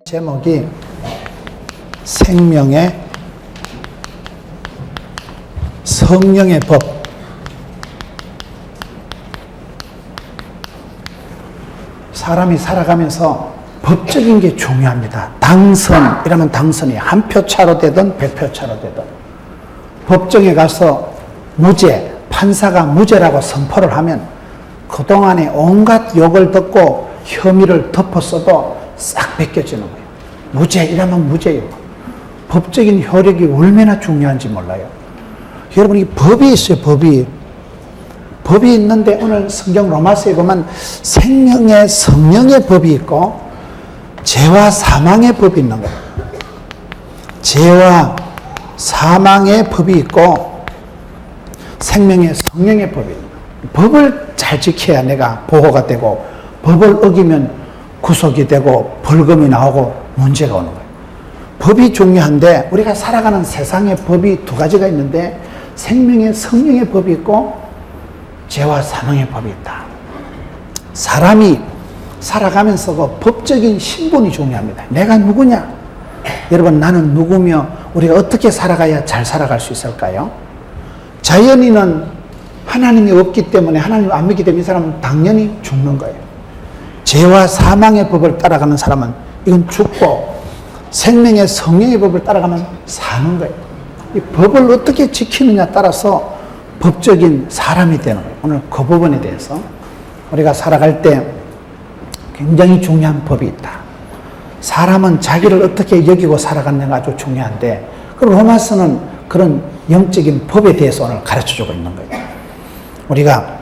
제목이 생명의 성령의 법. 사람이 살아가면서 법적인 게 중요합니다. 당선이라면 당선이 한 표 차로 되든 100표 차로 되든 법정에 가서 무죄, 판사가 무죄라고 선포를 하면 그동안에 온갖 욕을 듣고 혐의를 덮었어도 싹 벗겨지는 거예요. 무죄이라면 무죄예요. 법적인 효력이 얼마나 중요한지 몰라요. 여러분, 이 법이 있어요. 법이 있는데 오늘 성경 로마서에 보면 생명의 성령의 법이 있고 죄와 사망의 법이 있는 거예요. 죄와 사망의 법이 있고 생명의 성령의 법이 있는 거예요. 법을 잘 지켜야 내가 보호가 되고 법을 어기면 구속이 되고 벌금이 나오고 문제가 오는 거예요. 법이 중요한데 우리가 살아가는 세상의 법이 두 가지가 있는데 생명의 성령의 법이 있고 죄와 사망의 법이 있다. 사람이 살아가면서 그 법적인 신분이 중요합니다. 내가 누구냐? 여러분, 나는 누구며 우리가 어떻게 살아가야 잘 살아갈 수 있을까요? 자연인은 하나님이 없기 때문에 하나님을 안 믿기 때문에 이 사람은 당연히 죽는 거예요. 죄와 사망의 법을 따라가는 사람은 이건 죽고 생명의 성령의 법을 따라가면 사는 거예요. 이 법을 어떻게 지키느냐 따라서 법적인 사람이 되는 거예요. 오늘 그 부분에 대해서 우리가 살아갈 때 굉장히 중요한 법이 있다. 사람은 자기를 어떻게 여기고 살아가느냐가 아주 중요한데 그럼 로마서는 그런 영적인 법에 대해서 오늘 가르쳐주고 있는 거예요. 우리가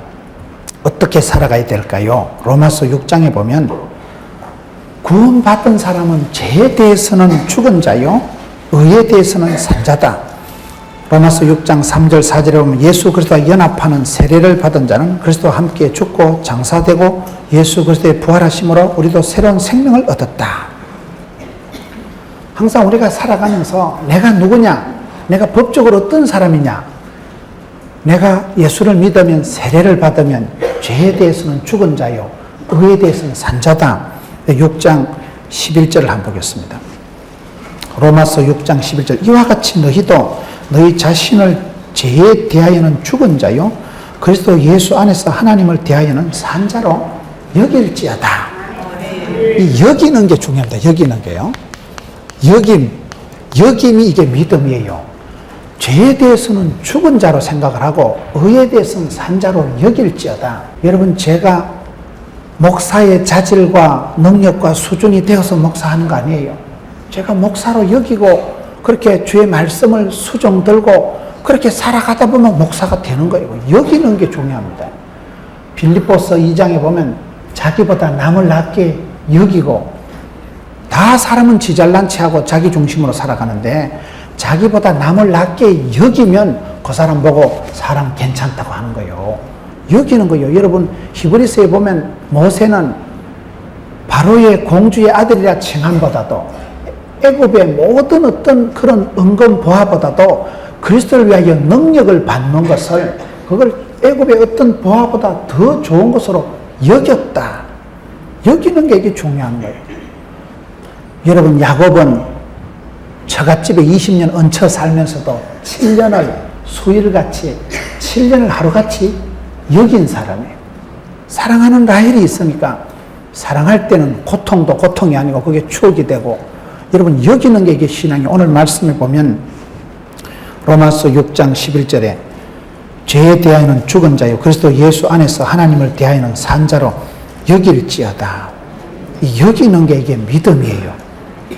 어떻게 살아가야 될까요? 로마서 6장에 보면 구원받은 사람은 죄에 대해서는 죽은 자요 의에 대해서는 산 자다. 로마서 6장 3절 4절에 보면 예수 그리스도와 연합하는 세례를 받은 자는 그리스도와 함께 죽고 장사되고 예수 그리스도의 부활하심으로 우리도 새로운 생명을 얻었다. 항상 우리가 살아가면서 내가 누구냐? 내가 법적으로 어떤 사람이냐? 내가 예수를 믿으면 세례를 받으면 죄에 대해서는 죽은 자요 의에 대해서는 산 자다. 6장 11절을 한번 보겠습니다. 로마서 6장 11절 이와 같이 너희도 너희 자신을 죄에 대하여는 죽은 자요 그리스도 예수 안에서 하나님을 대하여는 산 자로 여길지어다. 이 여기는 게 중요합니다. 여기는 게요. 여김이 이게 믿음이에요. 죄에 대해서는 죽은 자로 생각을 하고 의에 대해서는 산 자로 여길지어다. 여러분, 제가 목사의 자질과 능력과 수준이 되어서 목사하는 거 아니에요. 제가 목사로 여기고 그렇게 주의 말씀을 수종 들고 그렇게 살아가다 보면 목사가 되는 거예요. 여기는 게 중요합니다. 빌립보서 2장에 보면 자기보다 남을 낮게 여기고 다 사람은 지 잘난 체하고 자기 중심으로 살아가는데 자기보다 남을 낮게 여기면 그 사람 보고 사람 괜찮다고 하는 거예요. 여기는 거예요. 여러분, 히브리서에 보면 모세는 바로의 공주의 아들이라 칭함보다도 애굽의 모든 어떤 그런 은근 보화보다도 그리스도를 위하여 능력을 받는 것을 그걸 애굽의 어떤 보화보다 더 좋은 것으로 여겼다. 여기는 게 이게 중요한 거예요. 여러분, 야곱은 처갓집에 20년 얹혀 살면서도 7년을 수일같이 7년을 하루같이 여긴 사람이에요. 사랑하는 라헬이 있으니까 사랑할 때는 고통도 고통이 아니고 그게 추억이 되고 여러분, 여기는 게 이게 신앙이에요. 오늘 말씀을 보면 로마서 6장 11절에 죄에 대하여는 죽은 자요 그리스도 예수 안에서 하나님을 대하여는 산 자로 여길지어다. 이 여기는 게 이게 믿음이에요.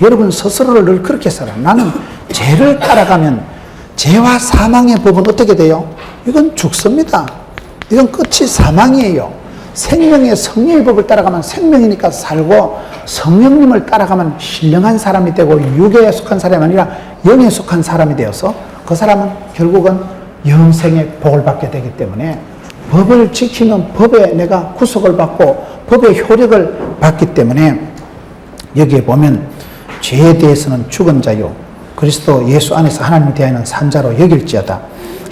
여러분 스스로를 늘 그렇게 살아. 나는 죄를 따라가면 죄와 사망의 법은 어떻게 돼요? 이건 죽습니다. 이건 끝이 사망이에요. 생명의 성령의 법을 따라가면 생명이니까 살고 성령님을 따라가면 신령한 사람이 되고 육에 속한 사람이 아니라 영에 속한 사람이 되어서 그 사람은 결국은 영생의 복을 받게 되기 때문에 법을 지키면 법에 내가 구속을 받고 법의 효력을 받기 때문에 여기에 보면 죄에 대해서는 죽은 자요 그리스도 예수 안에서 하나님에 대하여는 산 자로 여길지어다.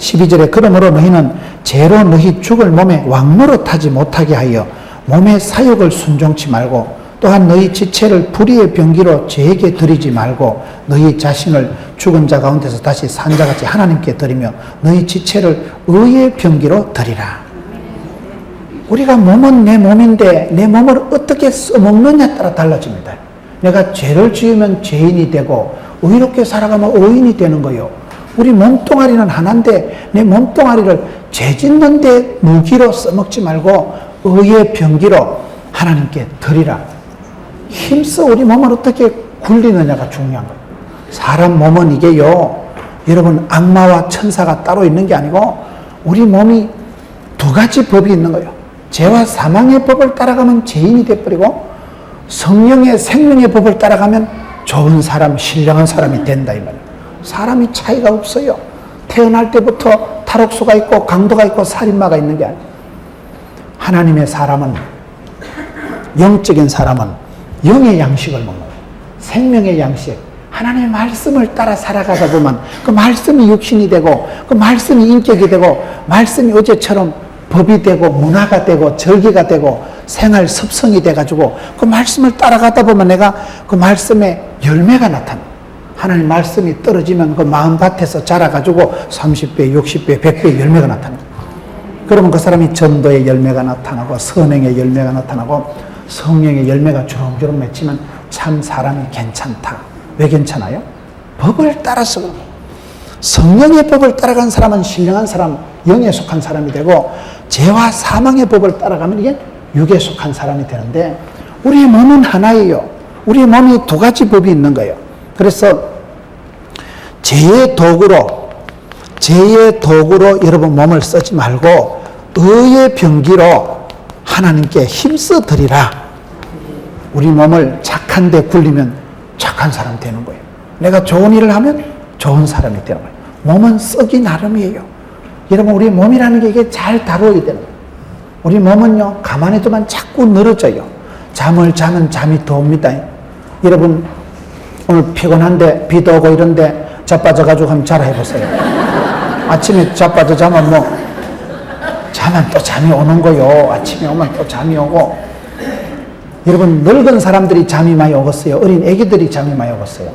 12절에 그러므로 너희는 죄로 너희 죽을 몸에 왕노릇하지 못하게 하여 몸의 사욕을 순종치 말고 또한 너희 지체를 불의의 병기로 죄에게 드리지 말고 너희 자신을 죽은 자 가운데서 다시 산 자같이 하나님께 드리며 너희 지체를 의의 병기로 드리라. 우리가 몸은 내 몸인데 내 몸을 어떻게 써먹느냐에 따라 달라집니다. 내가 죄를 지으면 죄인이 되고 의롭게 살아가면 의인이 되는 거요. 우리 몸뚱아리는 하나인데 내 몸뚱아리를 죄 짓는 데 무기로 써먹지 말고 의의 병기로 하나님께 드리라. 힘써 우리 몸을 어떻게 굴리느냐가 중요한 거예요. 사람 몸은 이게요, 여러분 악마와 천사가 따로 있는 게 아니고 우리 몸이 두 가지 법이 있는 거예요. 죄와 사망의 법을 따라가면 죄인이 돼버리고 성령의 생명의 법을 따라가면 좋은 사람, 신령한 사람이 된다 이 말이에요. 사람이 차이가 없어요. 태어날 때부터 탈옥수가 있고 강도가 있고 살인마가 있는 게 아니에요. 하나님의 사람은, 영적인 사람은 영의 양식을 먹는 거예요. 생명의 양식. 하나님의 말씀을 따라 살아가다 보면 그 말씀이 육신이 되고 그 말씀이 인격이 되고 말씀이 어제처럼 법이 되고 문화가 되고 절기가 되고 생활 습성이 돼가지고 그 말씀을 따라가다 보면 내가 그 말씀에 열매가 나타나. 하나님 말씀이 떨어지면 그 마음밭에서 자라가지고 30배, 60배, 100배 열매가 나타나. 그러면 그 사람이 전도의 열매가 나타나고 선행의 열매가 나타나고 성령의 열매가 주렁주렁 맺히면 참 사람이 괜찮다. 왜 괜찮아요? 법을 따라서. 성령의 법을 따라간 사람은 신령한 사람, 영에 속한 사람이 되고 죄와 사망의 법을 따라가면 이게 육에 속한 사람이 되는데 우리의 몸은 하나예요. 우리의 몸이 두 가지 법이 있는 거예요. 그래서 죄의 도구로 여러분 몸을 쓰지 말고 의의 병기로 하나님께 힘써 드리라. 우리 몸을 착한 데 굴리면 착한 사람 되는 거예요. 내가 좋은 일을 하면 좋은 사람이 되는 거예요. 몸은 쓰기 나름이에요. 여러분 우리 몸이라는 게 이게 잘 다루어야 되는 거예요. 우리 몸은요 가만히 두면 자꾸 늘어져요. 잠을 자면 잠이 더 옵니다. 여러분 오늘 피곤한데 비도 오고 이런데 자빠져가지고 한번 잘 해보세요. 아침에 자빠져 자면 자면 또 잠이 오는 거요. 아침에 오면 또 잠이 오고. 여러분 늙은 사람들이 잠이 많이 오겠어요? 어린 애기들이 잠이 많이 오겠어요?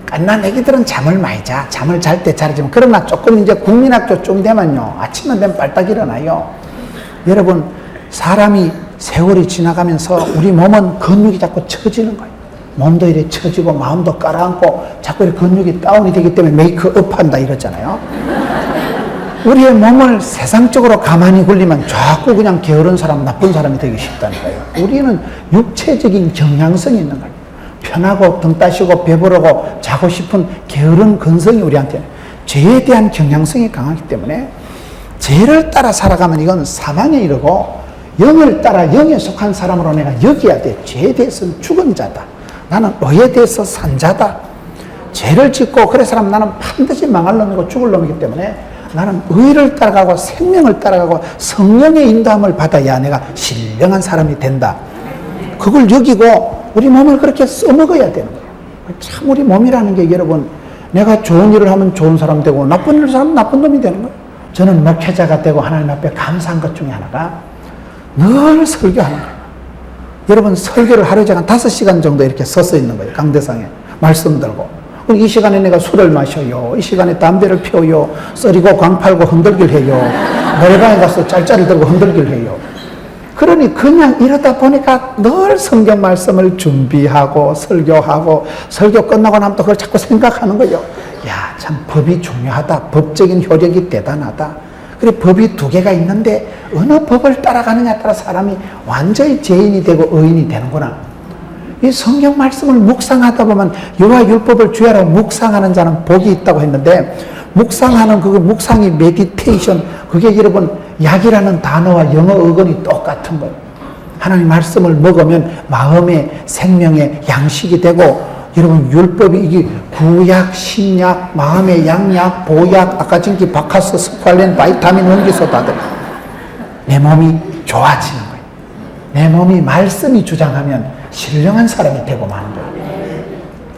갓난 애기들은 잠을 많이 자. 잠을 잘 때 잘하지만 그러나 조금 이제 국민학교 좀 되면요 아침만 되면 빨딱 일어나요. 여러분 사람이 세월이 지나가면서 우리 몸은 근육이 자꾸 처지는 거예요. 몸도 이렇게 처지고 마음도 깔아앉고 자꾸 이렇게 근육이 다운이 되기 때문에 메이크업 한다 이러잖아요. 우리의 몸을 세상적으로 가만히 굴리면 자꾸 그냥 게으른 사람, 나쁜 사람이 되기 쉽다는 거예요. 우리는 육체적인 경향성이 있는 거예요. 편하고 등 따시고 배부르고 자고 싶은 게으른 근성이 우리한테는 죄에 대한 경향성이 강하기 때문에 죄를 따라 살아가면 이건 사망에 이르고 영을 따라 영에 속한 사람으로 내가 여겨야 돼. 죄에 대해서는 죽은 자다. 나는 의에 대해서 산 자다. 죄를 짓고 그래서 나는 반드시 망할 놈이고 죽을 놈이기 때문에 나는 의를 따라가고 생명을 따라가고 성령의 인도함을 받아야 내가 신령한 사람이 된다. 그걸 여기고 우리 몸을 그렇게 써먹어야 되는 거예요. 참 우리 몸이라는 게 여러분 내가 좋은 일을 하면 좋은 사람 되고 나쁜 일을 하면 나쁜 놈이 되는 거예요. 저는 목회자가 되고 하나님 앞에 감사한 것 중에 하나가 늘 설교하는 거예요. 여러분 설교를 하루에 한 5시간 정도 이렇게 서서 있는 거예요. 강대상에 말씀 들고 이 시간에 내가 술을 마셔요. 이 시간에 담배를 피워요. 썰이고 광팔고 흔들기를 해요. 노래방에 가서 짤짤이 들고 흔들기를 해요. 그러니 그냥 이러다 보니까 늘 성경 말씀을 준비하고 설교하고 설교 끝나고 나면 또 그걸 자꾸 생각하는 거예요. 야, 참 법이 중요하다. 법적인 효력이 대단하다. 그래 법이 두 개가 있는데 어느 법을 따라가느냐에 따라 사람이 완전히 죄인이 되고 의인이 되는구나. 이 성경 말씀을 묵상하다 보면 여호와 율법을 주야라고 묵상하는 자는 복이 있다고 했는데 묵상하는 그 묵상이 메디테이션 그게 여러분 약이라는 단어와 영어 어근이 똑같은 거예요. 하나님 말씀을 먹으면 마음의 생명의 양식이 되고 여러분 율법이 이게 구약, 신약, 마음의 양약, 보약, 아까 전기 바카스, 스팔렌, 바이타민, 원기소 다들 내 몸이 좋아지는 거예요. 내 몸이 말씀이 주장하면 신령한 사람이 되고 마는 거예요.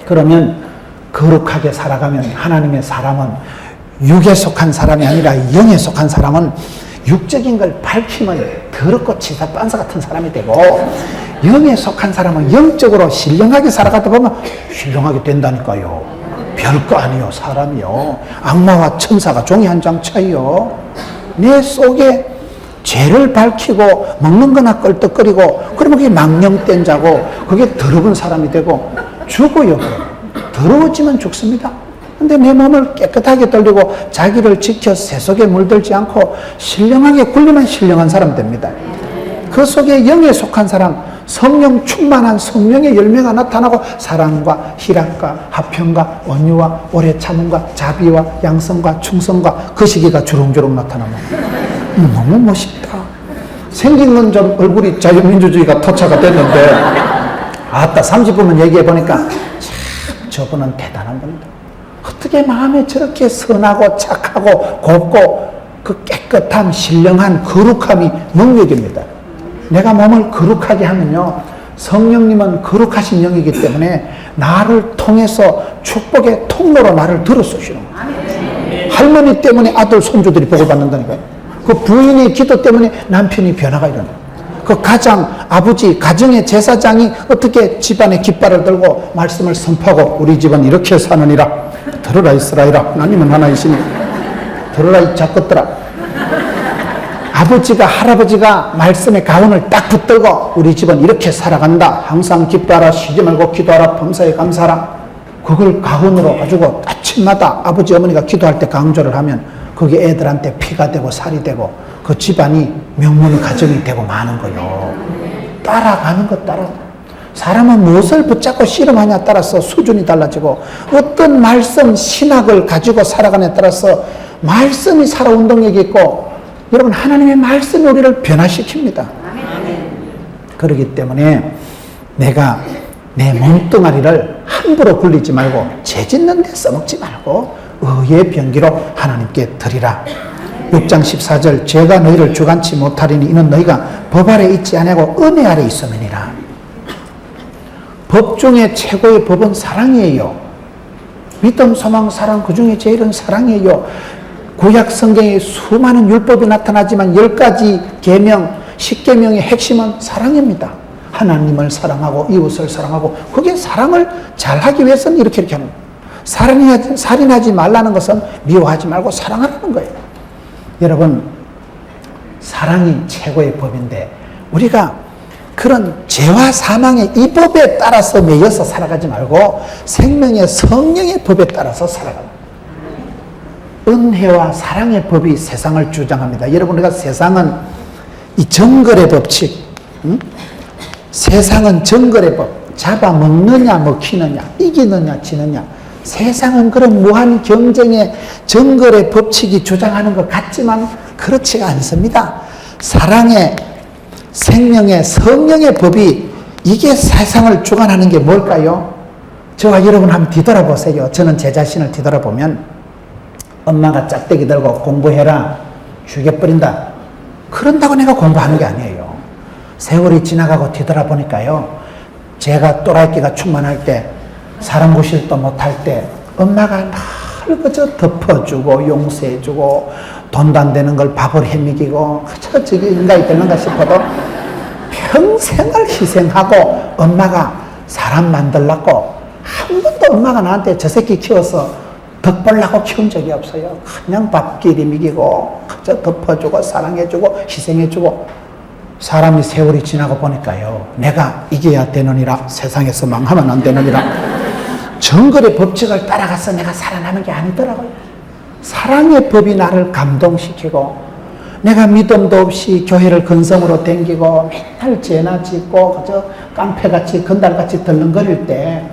그러면 거룩하게 살아가면 하나님의 사람은 육에 속한 사람이 아니라 영에 속한 사람은 육적인 걸 밝히면 더럽고 치사 빤사 같은 사람이 되고, 영에 속한 사람은 영적으로 신령하게 살아가다 보면 신령하게 된다니까요. 별거 아니요, 사람이요. 악마와 천사가 종이 한 장 차이요. 내 속에 죄를 밝히고 먹는 거나 껄떡거리고 그러면 그게 망령된 자고, 그게 더러운 사람이 되고 죽어요. 더러워지면 죽습니다. 근데 내 몸을 깨끗하게 돌리고 자기를 지켜 세속에 물들지 않고 신령하게 굴리면 신령한 사람 됩니다. 그 속에 영에 속한 사람, 성령 충만한 성령의 열매가 나타나고 사랑과 희락과 화평과 온유와 오래 참음과 자비와 양성과 충성과 그 시기가 주렁주렁 나타나면 너무 멋있다. 생긴 건 좀 얼굴이 자유민주주의가 토착가 됐는데, 아따 30분만 얘기해 보니까 참 저분은 대단한 겁니다. 어떻게 마음에 저렇게 선하고 착하고 곱고 그 깨끗함, 신령한 거룩함이 능력입니다. 내가 몸을 거룩하게 하면요, 성령님은 거룩하신 영이기 때문에 나를 통해서 축복의 통로로 나를 들어쓰시는 거예요. 할머니 때문에 아들 손주들이 복을 받는다니까요. 그 부인의 기도 때문에 남편이 변화가 일어나요. 그 가장, 아버지, 가정의 제사장이 어떻게 집안의 깃발을 들고 말씀을 선포하고 우리 집은 이렇게 사느니라. 들으라 이스라엘아, 하나님은 하나이시니 들으라 이 작것들아. 아버지가, 할아버지가 말씀의 가운을 딱 붙들고 우리 집은 이렇게 살아간다. 항상 기뻐하라, 쉬지 말고 기도하라, 범사에 감사하라. 그걸 가운으로 가지고 아침마다 아버지 어머니가 기도할 때 강조를 하면 그게 애들한테 피가 되고 살이 되고 그 집안이 명문의 가정이 되고 마는 거요. 따라가는 것 따라. 사람은 무엇을 붙잡고 씨름하냐에 따라서 수준이 달라지고, 어떤 말씀, 신학을 가지고 살아가냐에 따라서 말씀이 살아 운동력이 있고, 여러분 하나님의 말씀이 우리를 변화시킵니다. 그렇기 때문에 내가 내 몸뚱아리를 함부로 굴리지 말고 죄짓는 데 써먹지 말고 의의 병기로 하나님께 드리라. 6장 14절 죄가 너희를 주관치 못하리니 이는 너희가 법 아래 있지 아니하고 은혜 아래 있음이니라. 법 중에 최고의 법은 사랑이에요. 믿음, 소망, 사랑, 그 중에 제일은 사랑이에요. 구약 성경에 수많은 율법이 나타나지만 10가지 계명, 10계명의 핵심은 사랑입니다. 하나님을 사랑하고 이웃을 사랑하고, 그게 사랑을 잘하기 위해서는 이렇게 하는 거예요. 살인하지 말라는 것은 미워하지 말고 사랑하라는 거예요. 여러분, 사랑이 최고의 법인데 우리가 그런 죄와 사망의 이 법에 따라서 매여서 살아가지 말고 생명의 성령의 법에 따라서 살아가라. 은혜와 사랑의 법이 세상을 주장합니다. 여러분, 우리가 세상은 이 정글의 법칙, 세상은 정글의 법, 잡아먹느냐 먹히느냐, 이기느냐 지느냐, 세상은 그런 무한 경쟁의 정글의 법칙이 주장하는 것 같지만 그렇지가 않습니다. 사랑의, 생명의, 성령의 법이, 이게 세상을 주관하는 게 뭘까요? 저와 여러분 한번 뒤돌아보세요. 저는 제 자신을 뒤돌아보면 엄마가 짝대기 들고 공부해라, 죽여버린다, 그런다고 내가 공부하는 게 아니에요. 세월이 지나가고 뒤돌아보니까요, 제가 또라이끼가 충만할 때, 사람 구실도 못할 때 엄마가 날 그저 덮어주고 용서해주고 돈도 안 되는 걸 밥을 해먹이고 그저 저게 인간이 되는가 싶어도 평생을 희생하고 엄마가 사람 만들라고 한 번도 엄마가 나한테 저 새끼 키워서 덕 벌라고 키운 적이 없어요. 그냥 밥끼리 먹이고 그저 덮어주고 사랑해주고 희생해주고. 사람이 세월이 지나고 보니까요, 내가 이겨야 되느니라, 세상에서 망하면 안 되느니라, 정글의 법칙을 따라가서 내가 살아나는 게 아니더라고요. 사랑의 법이 나를 감동시키고, 내가 믿음도 없이 교회를 근성으로 댕기고 맨날 죄나 짓고 그저 깡패같이 건달같이 덜렁거릴 때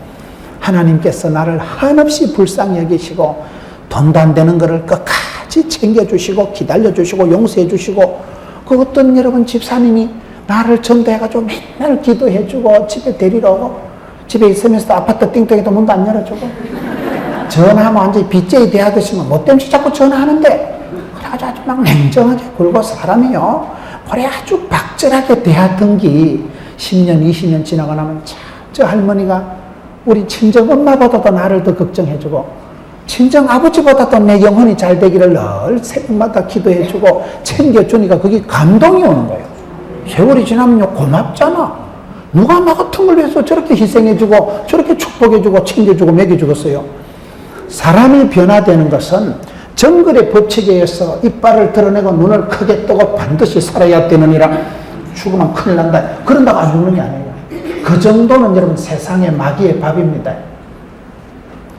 하나님께서 나를 한없이 불쌍히 여기시고 돈도 안 되는 거를 끝까지 챙겨주시고 기다려주시고 용서해주시고, 그 어떤 여러분 집사님이 나를 전도해가지고 맨날 기도해주고 집에 데리러 오고, 집에 있으면서 아파트 띵띵해도 문도 안 열어주고, 전화하면 완전히 BJ 대하듯이 뭐 때문에 자꾸 전화하는데, 그래가지고 아주 막 냉정하게 굴고 사람이요, 그래 아주 박절하게 대하던기 10년 20년 지나고 나면 참 저 할머니가 우리 친정 엄마보다도 나를 더 걱정해주고 친정 아버지보다도 내 영혼이 잘 되기를 늘 새벽마다 기도해주고 챙겨주니까 그게 감동이 오는 거예요. 세월이 지나면 고맙잖아. 누가 나 같은 걸 위해서 저렇게 희생해주고 저렇게 축복해주고 챙겨주고 먹여주겠어요. 사람이 변화되는 것은 정글의 법칙에 의해서 이빨을 드러내고 눈을 크게 뜨고 반드시 살아야 되느니라. 죽으면 큰일 난다. 그런다고 안 죽는 게 아니에요. 그 정도는 여러분 세상의 마귀의 밥입니다.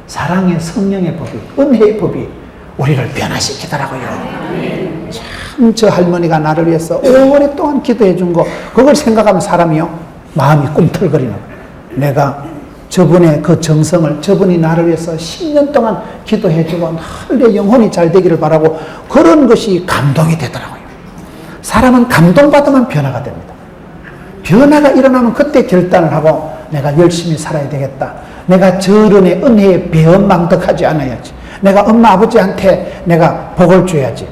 사랑의 성령의 법이, 은혜의 법이 우리를 변화시키더라고요. 참 저 할머니가 나를 위해서 오랫동안 기도해 준 거, 그걸 생각하면 사람이요 마음이 꿈틀거리는 거예요. 내가 저분의 그 정성을, 저분이 나를 위해서 10년 동안 기도해 주고 늘 내 영혼이 잘 되기를 바라고, 그런 것이 감동이 되더라고요. 사람은 감동받으면 변화가 됩니다. 변화가 일어나면 그때 결단을 하고 내가 열심히 살아야 되겠다. 내가 저런의 은혜에 배은망덕하지 않아야지. 내가 엄마 아버지한테 내가 복을 줘야지.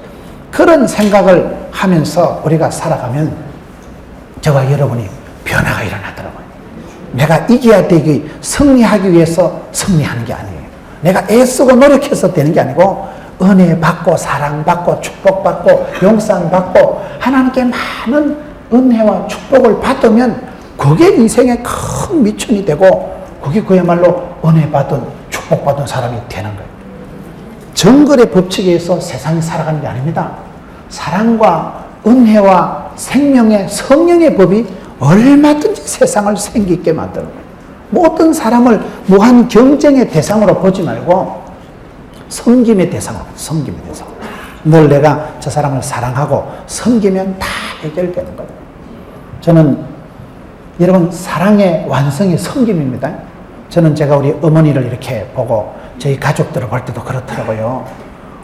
그런 생각을 하면서 우리가 살아가면 저와 여러분이 변화가 일어나더라고요. 내가 이겨야 되기, 승리하기 위해서 승리하는 게 아니에요. 내가 애쓰고 노력해서 되는 게 아니고 은혜 받고 사랑받고 축복받고 용서받고 하나님께 많은 은혜와 축복을 받으면 그게 인생의 큰 미천이 되고 그게 그야말로 은혜 받은 축복받은 사람이 되는 거예요. 정글의 법칙에 의해서 세상이 살아가는 게 아닙니다. 사랑과 은혜와 생명의 성령의 법이 얼마든지 세상을 생기게 만드는 거예요. 모든 사람을 무한 경쟁의 대상으로 보지 말고 섬김의 대상으로, 섬김의 대상. 늘 내가 저 사람을 사랑하고 섬기면 다 해결되는 거예요. 저는 여러분 사랑의 완성이 섬김입니다. 저는 제가 우리 어머니를 이렇게 보고 저희 가족들을 볼 때도 그렇더라고요.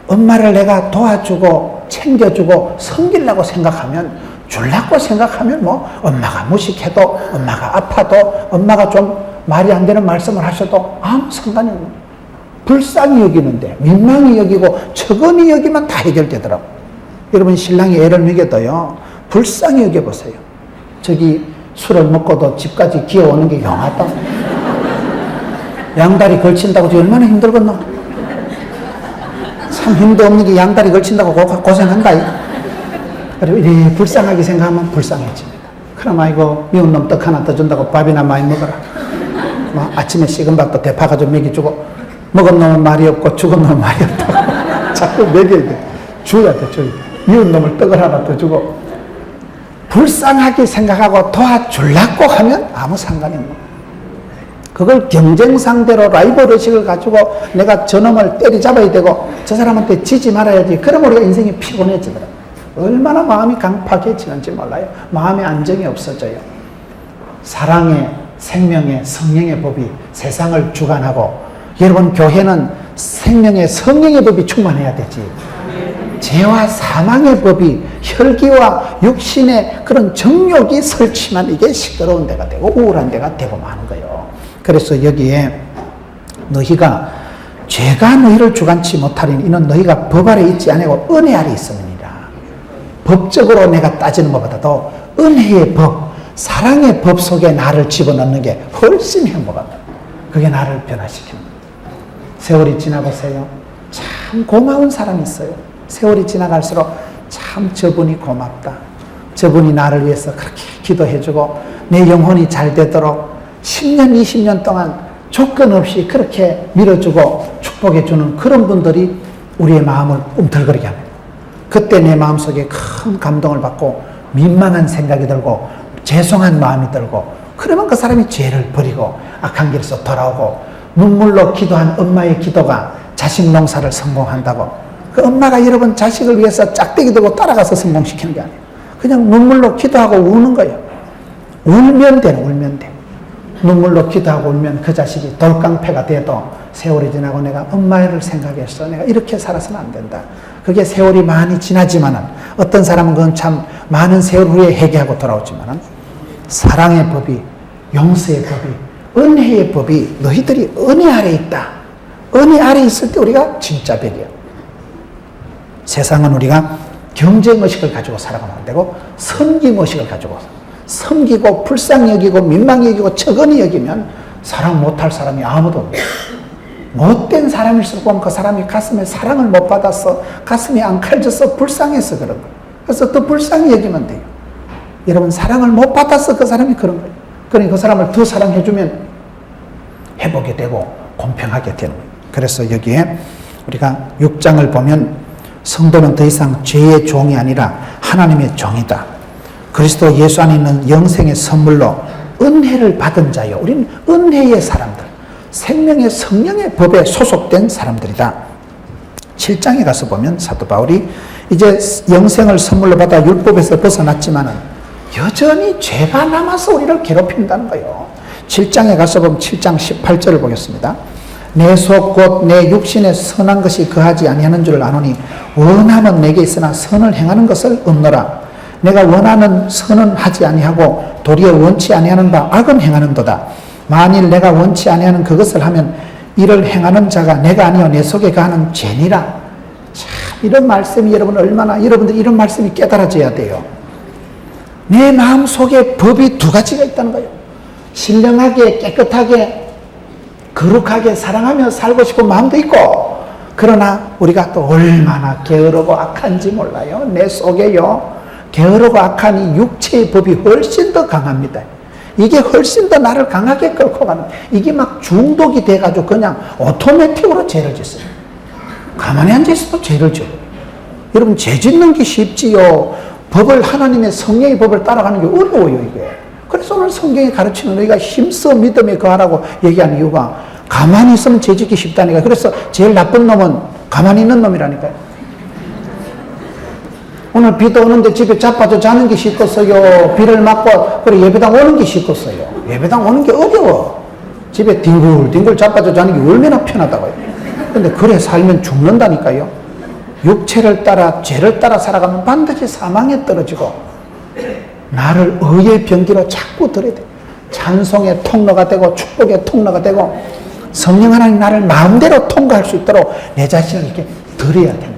엄마를 내가 도와주고 챙겨주고 섬기려고 생각하면, 줄라고 생각하면 뭐 엄마가 무식해도 엄마가 아파도 엄마가 좀 말이 안 되는 말씀을 하셔도 아무 상관이 없는 거예요. 불쌍히 여기는데 민망히 여기고 처근히 여기면 다 해결되더라고요. 여러분 신랑이 애를 먹여도요 불쌍히 여겨보세요. 저기 술을 먹고도 집까지 기어오는 게 영하다. 양다리 걸친다고 얼마나 힘들겠노. 참 힘도 없는 게 양다리 걸친다고 고생한다. 그리고 이래 불쌍하게 생각하면 불쌍해집니다. 그럼 아이고 미운 놈 떡 하나 더 준다고 밥이나 많이 먹어라. 뭐 아침에 식은 밥도 대파가 좀 먹여주고, 먹은 놈은 말이 없고 죽은 놈은 말이 없다고 자꾸 먹여야 돼. 줘야 돼. 줘야 돼. 미운 놈을 떡을 하나 더 주고 불쌍하게 생각하고 도와주려고 하면 아무 상관이 없는 거예요. 그걸 경쟁 상대로 라이벌 의식을 가지고 내가 저놈을 때리잡아야 되고 저 사람한테 지지 말아야지. 그럼 우리가 인생이 피곤해지더라고요. 얼마나 마음이 강팍해지는지 몰라요. 마음의 안정이 없어져요. 사랑의, 생명의, 성령의 법이 세상을 주관하고, 여러분 교회는 생명의 성령의 법이 충만해야 되지. 죄와 사망의 법이, 혈기와 육신의 그런 정욕이 설치면 이게 시끄러운 데가 되고 우울한 데가 되고 마는 거예요. 그래서 여기에 너희가 죄가 너희를 주관치 못하리니 이는 너희가 법 아래 있지 아니고 은혜 아래 있음이니라. 법적으로 내가 따지는 것보다도 은혜의 법, 사랑의 법 속에 나를 집어넣는 게 훨씬 행복하다. 그게 나를 변화시키는 거예요. 세월이 지나보세요. 참 고마운 사람이 있어요. 세월이 지나갈수록 참 저분이 고맙다. 저분이 나를 위해서 그렇게 기도해주고 내 영혼이 잘 되도록 10년, 20년 동안 조건 없이 그렇게 밀어주고 축복해주는 그런 분들이 우리의 마음을 움틀거리게 합니다. 그때 내 마음속에 큰 감동을 받고 민망한 생각이 들고 죄송한 마음이 들고, 그러면 그 사람이 죄를 버리고 악한 길에서 돌아오고 눈물로 기도한 엄마의 기도가 자식 농사를 성공한다고, 그 엄마가 여러분 자식을 위해서 짝대기 들고 따라가서 성공시키는 게 아니에요. 그냥 눈물로 기도하고 우는 거예요. 울면 돼, 울면 돼. 눈물로 기도하고 울면 그 자식이 돌깡패가 돼도 세월이 지나고 내가 엄마를 생각했어. 내가 이렇게 살아서는 안 된다. 그게 세월이 많이 지나지만은, 어떤 사람은 그건 참 많은 세월 후에 회개하고 돌아오지만은, 사랑의 법이, 용서의 법이, 은혜의 법이 너희들이 은혜 아래 있다. 은혜 아래 있을 때 우리가 진짜 별이야. 세상은 우리가 경쟁의식을 가지고 살아가면 안 되고 섬김의식을 가지고, 섬기고 불쌍히 여기고 민망히 여기고 처근히 여기면 사랑 못할 사람이 아무도 없어요. 못된 사람일수록 보면 그 사람이 가슴에 사랑을 못 받아서 가슴이 앙칼져서 불쌍해서 그런 거예요. 그래서 더 불쌍히 여기면 돼요. 여러분, 사랑을 못 받아서 그 사람이 그런 거예요. 그러니 그 사람을 더 사랑해주면 회복이 되고 공평하게 되는 거예요. 그래서 여기에 우리가 6장을 보면 성도는 더 이상 죄의 종이 아니라 하나님의 종이다. 그리스도 예수 안에 있는 영생의 선물로 은혜를 받은 자요. 우리는 은혜의 사람들, 생명의 성령의 법에 소속된 사람들이다. 7장에 가서 보면 사도 바울이 이제 영생을 선물로 받아 율법에서 벗어났지만은 여전히 죄가 남아서 우리를 괴롭힌다는 거예요. 7장에 가서 보면 7장 18절을 보겠습니다. 내 속 곧 내 육신에 선한 것이 거하지 아니하는 줄 아노니 원함은 내게 있으나 선을 행하는 것을 없노라. 내가 원하는 선은 하지 아니하고 도리어 원치 아니하는 바 악은 행하는도다. 만일 내가 원치 아니하는 그것을 하면 이를 행하는 자가 내가 아니요 내 속에 거하는 죄니라. 참, 이런 말씀이 여러분 얼마나 여러분들 이런 말씀이 깨달아져야 돼요. 내 마음 속에 법이 두 가지가 있다는 거예요. 신령하게 깨끗하게 거룩하게 사랑하며 살고 싶은 마음도 있고, 그러나 우리가 또 얼마나 게으르고 악한지 몰라요. 내 속에요, 게으르고 악한 이 육체의 법이 훨씬 더 강합니다. 이게 훨씬 더 나를 강하게 끌고 가는, 이게 막 중독이 돼가지고 그냥 오토매틱으로 죄를 짓어요. 가만히 앉아있어도 죄를 져요. 여러분, 죄 짓는 게 쉽지요. 법을, 하나님의 성령의 법을 따라가는 게 어려워요, 이게. 그래서 오늘 성경이 가르치는 우리가 힘써 믿음에 거하라고 얘기하는 이유가 가만히 있으면 죄 짓기 쉽다니까. 그래서 제일 나쁜 놈은 가만히 있는 놈이라니까요. 오늘 비도 오는데 집에 자빠져 자는 게 쉽겠어요? 비를 맞고 그래 예배당 오는 게 쉽겠어요? 예배당 오는 게 어려워. 집에 뒹굴뒹굴 자빠져 자는 게 얼마나 편하다고요. 근데 그래 살면 죽는다니까요. 육체를 따라 죄를 따라 살아가면 반드시 사망에 떨어지고, 나를 의의 병기로 자꾸 들여야 돼. 찬송의 통로가 되고 축복의 통로가 되고 성령 하나님 나를 마음대로 통과할 수 있도록 내 자신을 이렇게 들여야 되는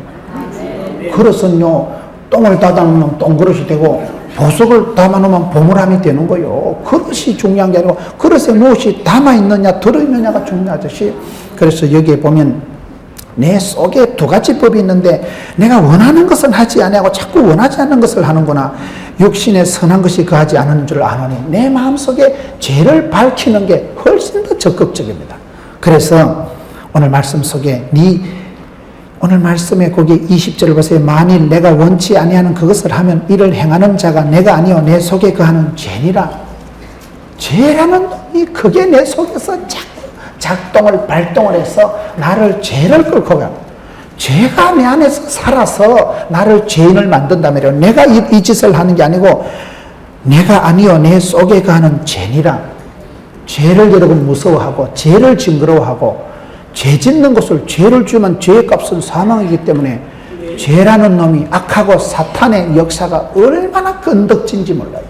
거예요. 그릇은요, 똥을 닫아 놓으면 똥그릇이 되고 보석을 담아 놓으면 보물함이 되는 거예요. 그릇이 중요한 게 아니고 그릇에 무엇이 담아있느냐 들어있느냐가 중요하듯이, 그래서 여기에 보면 내 속에 두 가지 법이 있는데 내가 원하는 것은 하지 아니하고 자꾸 원하지 않는 것을 하는구나. 육신에 선한 것이 거하지 않은 줄 아노니. 내 마음속에 죄를 밝히는 게 훨씬 더 적극적입니다. 그래서 오늘 말씀 속에 오늘 말씀에 거기 20절을 보세요. 만일 내가 원치 아니하는 그것을 하면 이를 행하는 자가 내가 아니요 내 속에 거하는 죄니라. 죄라는 놈이 그게 내 속에서 자꾸 작동을 발동을 해서 나를 죄를 끌고 가. 죄가 내 안에서 살아서 나를 죄인을 만든다면 내가 이 짓을 하는 게 아니고 내가 아니요 내 속에 거하는 죄니라. 죄를 여러분 무서워하고 죄를 징그러워하고 죄 짓는 것을 죄를 주면 죄의 값은 사망이기 때문에 죄라는 놈이 악하고 사탄의 역사가 얼마나 건덕진지 몰라요.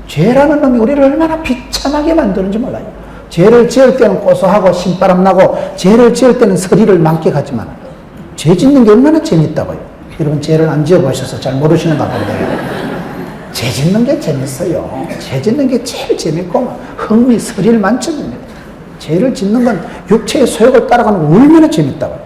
죄라는 놈이 우리를 얼마나 비참하게 만드는지 몰라요. 죄를 지을 때는 고소하고 신바람 나고 죄를 지을 때는 서리를 만끽하지만 죄 짓는 게 얼마나 재밌다고요. 여러분 죄를 안 지어보셔서 잘 모르시는가 본데요. 죄 짓는 게 재밌어요. 죄 짓는 게 제일 재밌고 흥미 서리를 만점입니다. 죄를 짓는 건 육체의 소욕을 따라가는 거 얼마나 재밌다고요.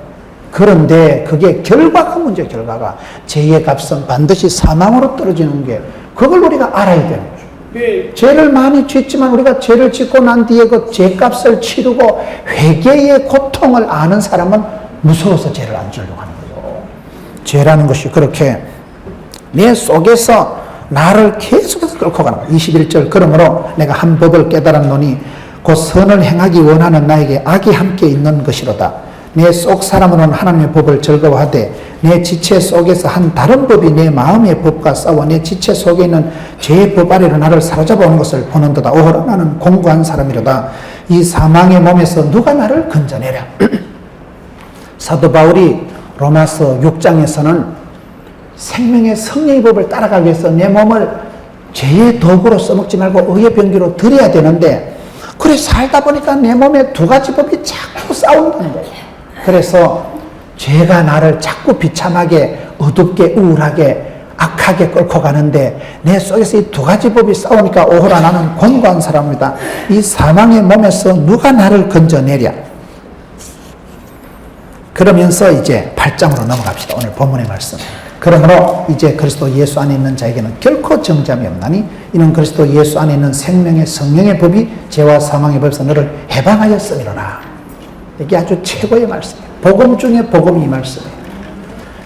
그런데 그게 결과가 문제예요. 결과가 죄의 값은 반드시 사망으로 떨어지는 게, 그걸 우리가 알아야 되는 거죠. 죄를 많이 짓지만 우리가 죄를 짓고 난 뒤에 그 죄값을 치르고 회개의 고통을 아는 사람은 무서워서 죄를 안 지으려고 하는 거죠. 죄라는 것이 그렇게 내 속에서 나를 계속해서 끌고 가는 거예요. 21절 그러므로 내가 한 법을 깨달았노니 곧 선을 행하기 원하는 나에게 악이 함께 있는 것이로다. 내 속 사람으로는 하나님의 법을 즐거워하되 내 지체 속에서 한 다른 법이 내 마음의 법과 싸워 내 지체 속에 있는 죄의 법 아래로 나를 사로잡아오는 것을 보는도다. 오호라 나는 공고한 사람이로다. 이 사망의 몸에서 누가 나를 건져내랴. 사도 바울이 로마서 6장에서는 생명의 성령의 법을 따라가기 위해서 내 몸을 죄의 도구로 써먹지 말고 의의 병기로 드려야 되는데, 그래 살다 보니까 내 몸에 두 가지 법이 자꾸 싸운다는 거예요. 그래서 죄가 나를 자꾸 비참하게 어둡게 우울하게 악하게 끌고 가는데 내 속에서 이 두 가지 법이 싸우니까 오호라 나는 권고한 사람이다. 이 사망의 몸에서 누가 나를 건져내랴. 그러면서 이제 8장으로 넘어갑시다. 오늘 본문의 말씀. 그러므로 이제 그리스도 예수 안에 있는 자에게는 결코 정죄함이 없나니 이는 그리스도 예수 안에 있는 생명의 성령의 법이 죄와 사망의 법에서 너를 해방하였음이로라. 이게 아주 최고의 말씀이에요. 복음 중에 복음이 이 말씀이에요.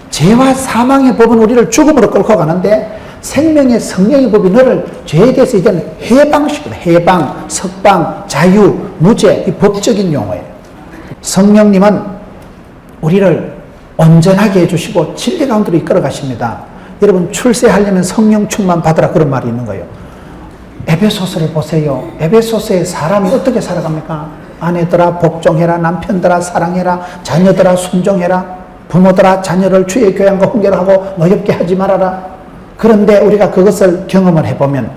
죄와 사망의 법은 우리를 죽음으로 끌고 가는데 생명의 성령의 법이 너를 죄에 대해서 이제는 해방시키고, 해방, 석방, 자유, 무죄, 이 법적인 용어예요. 성령님은 우리를 온전하게 해주시고 진리 가운데로 이끌어 가십니다. 여러분, 출세하려면 성령 충만 받으라, 그런 말이 있는 거예요. 에베소서를 보세요. 에베소서의 사람이 어떻게 살아갑니까? 아내들아 복종해라, 남편들아 사랑해라, 자녀들아 순종해라, 부모들아 자녀를 주의 교양과 훈계하고 노엽게 하지 말아라. 그런데 우리가 그것을 경험을 해보면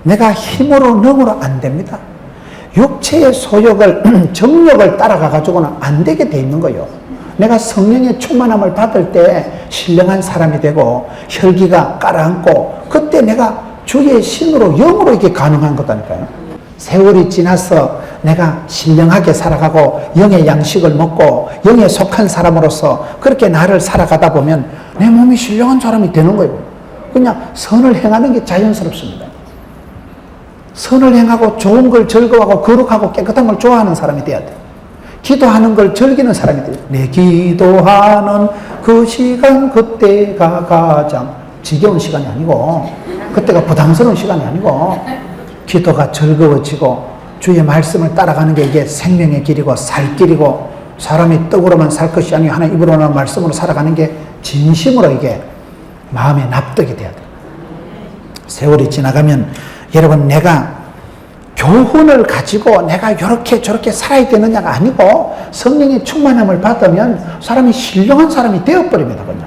내가 힘으로 능으로 안 됩니다. 육체의 소욕을 정욕을 따라가 가지고는 안 되게 돼 있는 거예요. 내가 성령의 충만함을 받을 때 신령한 사람이 되고 혈기가 깔아앉고 그때 내가 주의 신으로 영으로 이게 가능한 거다니까요. 세월이 지나서 내가 신령하게 살아가고 영의 양식을 먹고 영에 속한 사람으로서 그렇게 나를 살아가다 보면 내 몸이 신령한 사람이 되는 거예요. 그냥 선을 행하는 게 자연스럽습니다. 선을 행하고 좋은 걸 즐거워하고 거룩하고 깨끗한 걸 좋아하는 사람이 돼야 돼요. 기도하는 걸 즐기는 사람이 돼요. 내 기도하는 그 시간 그때가 가장 지겨운 시간이 아니고 그때가 부담스러운 시간이 아니고 기도가 즐거워지고 주의 말씀을 따라가는 게 이게 생명의 길이고 살 길이고 사람이 떡으로만 살 것이 아니고 하나님 입으로만 말씀으로 살아가는 게 진심으로 이게 마음에 납득이 돼야 돼요. 세월이 지나가면 여러분 내가 교훈을 가지고 내가 이렇게 저렇게 살아야 되느냐가 아니고 성령의 충만함을 받으면 사람이 신령한 사람이 되어버립니다. 그냥.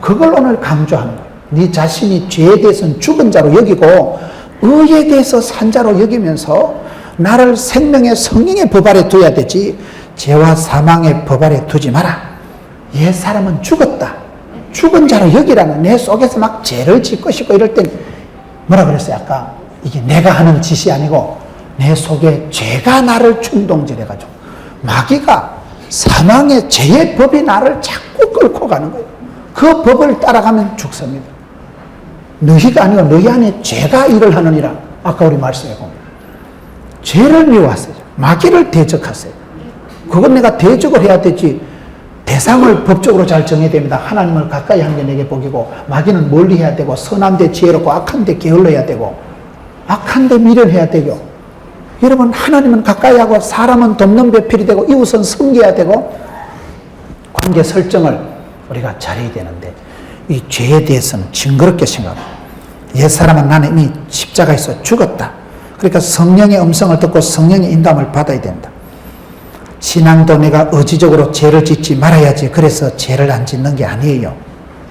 그걸 오늘 강조하는 거예요. 네 자신이 죄에 대해서는 죽은 자로 여기고 의에 대해서 산 자로 여기면서 나를 생명의 성령의 법 아래 둬야 되지 죄와 사망의 법 아래 두지 마라. 옛 사람은 죽었다. 죽은 자로 여기라는 내 속에서 막 죄를 짓고 싶고 이럴 땐 뭐라 그랬어요? 아까 이게 내가 하는 짓이 아니고 내 속에 죄가 나를 충동질해가지고 마귀가 사망의 죄의 법이 나를 자꾸 끌고 가는 거예요. 그 법을 따라가면 죽습니다. 너희가 아니고 너희 안에 죄가 일을 하느니라. 아까 우리 말씀해 보면 죄를 미워하세요. 마귀를 대적하세요. 그건 내가 대적을 해야 되지 대상을 법적으로 잘 정해야 됩니다. 하나님을 가까이 하는 게 내게 복이고 마귀는 멀리 해야 되고 선한데 지혜롭고 악한데 게을러야 되고 악한데 미련해야 되고 여러분 하나님은 가까이 하고 사람은 돕는 배필이 되고 이웃은 섬겨야 되고 관계 설정을 우리가 잘해야 되는데 이 죄에 대해서는 징그럽게 생각합니다. 옛사람은 나는 이미 십자가에서 죽었다. 그러니까 성령의 음성을 듣고 성령의 인도함을 받아야 된다. 신앙도 내가 의지적으로 죄를 짓지 말아야지 그래서 죄를 안 짓는 게 아니에요.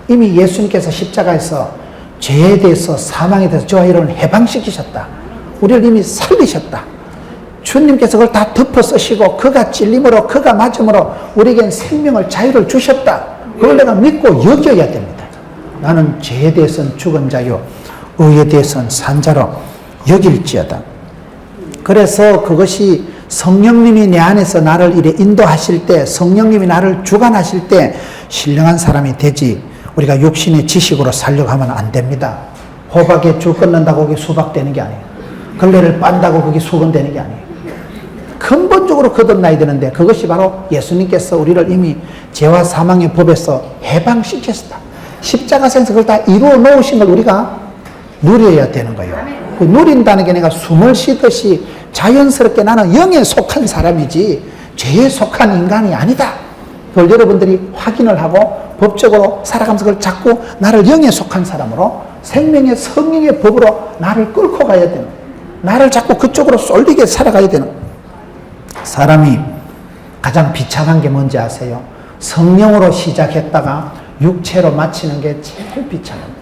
이미 예수님께서 십자가에서 죄에 대해서 사망에 대해서 저와 여러분을 해방시키셨다. 우리를 이미 살리셨다. 주님께서 그걸 다 덮어 쓰시고 그가 찔림으로 그가 맞음으로 우리에겐 생명을 자유를 주셨다. 그걸 내가 믿고 여겨야 됩니다. 나는 죄에 대해서는 죽은 자요 의에 대해서는 산 자로 여길지어다. 그래서 그것이 성령님이 내 안에서 나를 이래 인도하실 때 성령님이 나를 주관하실 때 신령한 사람이 되지 우리가 육신의 지식으로 살려고 하면 안 됩니다. 호박에 줄 끊는다고 그게 수박 되는 게 아니에요. 걸레를 빤다고 그게 수건 되는 게 아니에요. 근본적으로 거듭나야 되는데 그것이 바로 예수님께서 우리를 이미 죄와 사망의 법에서 해방시켰다. 십자가에서 그걸 다 이루어 놓으신 걸 우리가 누려야 되는 거예요. 그 누린다는 게 내가 숨을 쉬듯이 자연스럽게 나는 영에 속한 사람이지 죄에 속한 인간이 아니다. 그걸 여러분들이 확인을 하고 법적으로 살아가면서 그걸 자꾸 나를 영에 속한 사람으로 생명의 성령의 법으로 나를 끌고 가야 되는 거예요. 나를 자꾸 그쪽으로 쏠리게 살아가야 되는 거예요. 사람이 가장 비참한 게 뭔지 아세요? 성령으로 시작했다가 육체로 마치는 게 제일 비참합니다.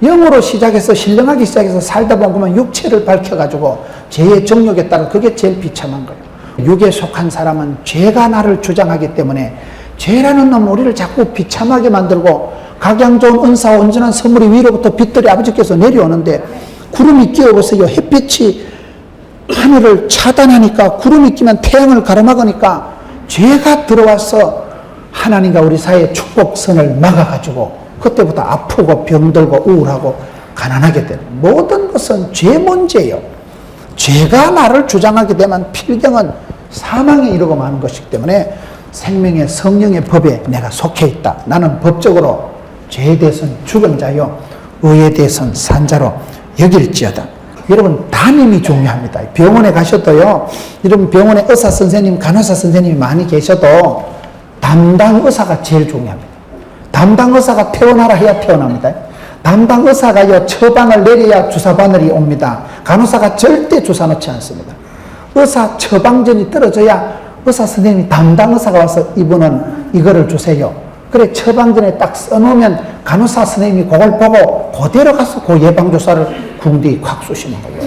영으로 시작해서 신령하게 시작해서 살다 보면 육체를 밝혀가지고 죄의 정욕에 따라 그게 제일 비참한 거예요. 육에 속한 사람은 죄가 나를 주장하기 때문에 죄라는 놈은 우리를 자꾸 비참하게 만들고 각양 좋은 은사와 온전한 선물이 위로부터 빛들이 아버지께서 내려오는데 구름이 끼어보세요. 햇빛이 하늘을 차단하니까 구름이 끼면 태양을 가로막으니까 죄가 들어와서 하나님과 우리 사이의 축복선을 막아가지고 그때부터 아프고 병들고 우울하고 가난하게 되는 모든 것은 죄 문제예요. 죄가 나를 주장하게 되면 필경은 사망에 이르고 마는 것이기 때문에 생명의 성령의 법에 내가 속해 있다. 나는 법적으로 죄에 대해서는 죽은 자요 의에 대해서는 산 자로 여길지어다. 여러분 담임이 중요합니다. 병원에 가셔도요, 여러분 병원에 의사 선생님, 간호사 선생님이 많이 계셔도 담당 의사가 제일 중요합니다. 담당 의사가 태어나라 해야 태어납니다. 담당 의사가요 처방을 내려야 주사 바늘이 옵니다. 간호사가 절대 주사 넣지 않습니다. 의사 처방전이 떨어져야 의사 선생님이 담당 의사가 와서 이분은 이거를 주세요. 그래 처방전에 딱 써놓으면 간호사 선생님이 그걸 보고 그대로 가서 그 예방주사를 궁디 콱 쑤시는 거예요.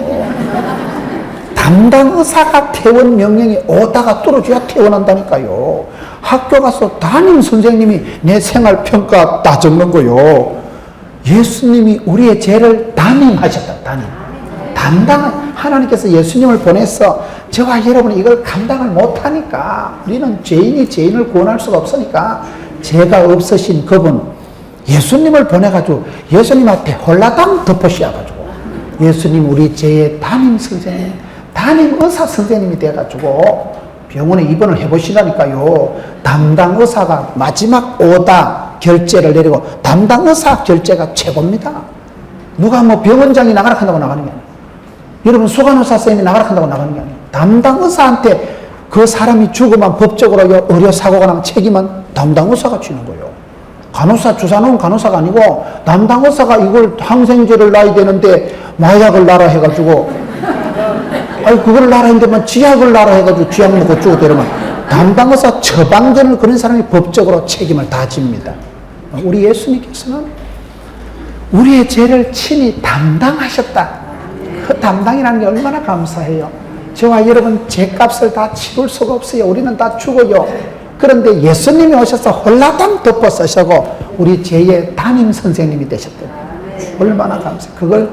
담당 의사가 퇴원 명령이 오다가 떨어져야 퇴원한다니까요. 학교 가서 담임 선생님이 내 생활평가 다 적는 거요. 예수님이 우리의 죄를 담임하셨다. 담당 하나님께서 예수님을 보내서 저와 여러분이 이걸 감당을 못하니까 우리는 죄인이 죄인을 구원할 수가 없으니까 죄가 없으신 그분 예수님을 보내가지고 예수님한테 홀라당 덮어 씌워가지고 예수님 우리 죄의 담임 선생님 담임 의사 선생님이 돼가지고 병원에 입원을 해보시라니까요. 담당 의사가 마지막 오다 결제를 내리고 담당 의사 결제가 최고입니다. 누가 뭐 병원장이 나가라 한다고 나가는 게 아니에요. 여러분 수간호사 선생님이 나가라 한다고 나가는 게 아니에요. 담당 의사한테 그 사람이 죽으면 법적으로 의료사고가 나면 책임은 담당 의사가 지는 거예요. 간호사 주사 놓은 간호사가 아니고 담당 의사가 이걸 항생제를 놔야 되는데 마약을 놔라 해가지고 아니 그걸 놔라 했는데 지약을 놔라 해가지고 지약 먹고 죽고 이러면 담당 의사 처방전을 그런 사람이 법적으로 책임을 다 집니다. 우리 예수님께서는 우리의 죄를 친히 담당하셨다. 그 담당이라는 게 얼마나 감사해요. 저와 여러분 죄값을 다 치룰 수가 없어요. 우리는 다 죽어요. 그런데 예수님이 오셔서 홀라당 덮어 쓰시고 우리 죄의 담임 선생님이 되셨대요. 얼마나 감사해요. 그걸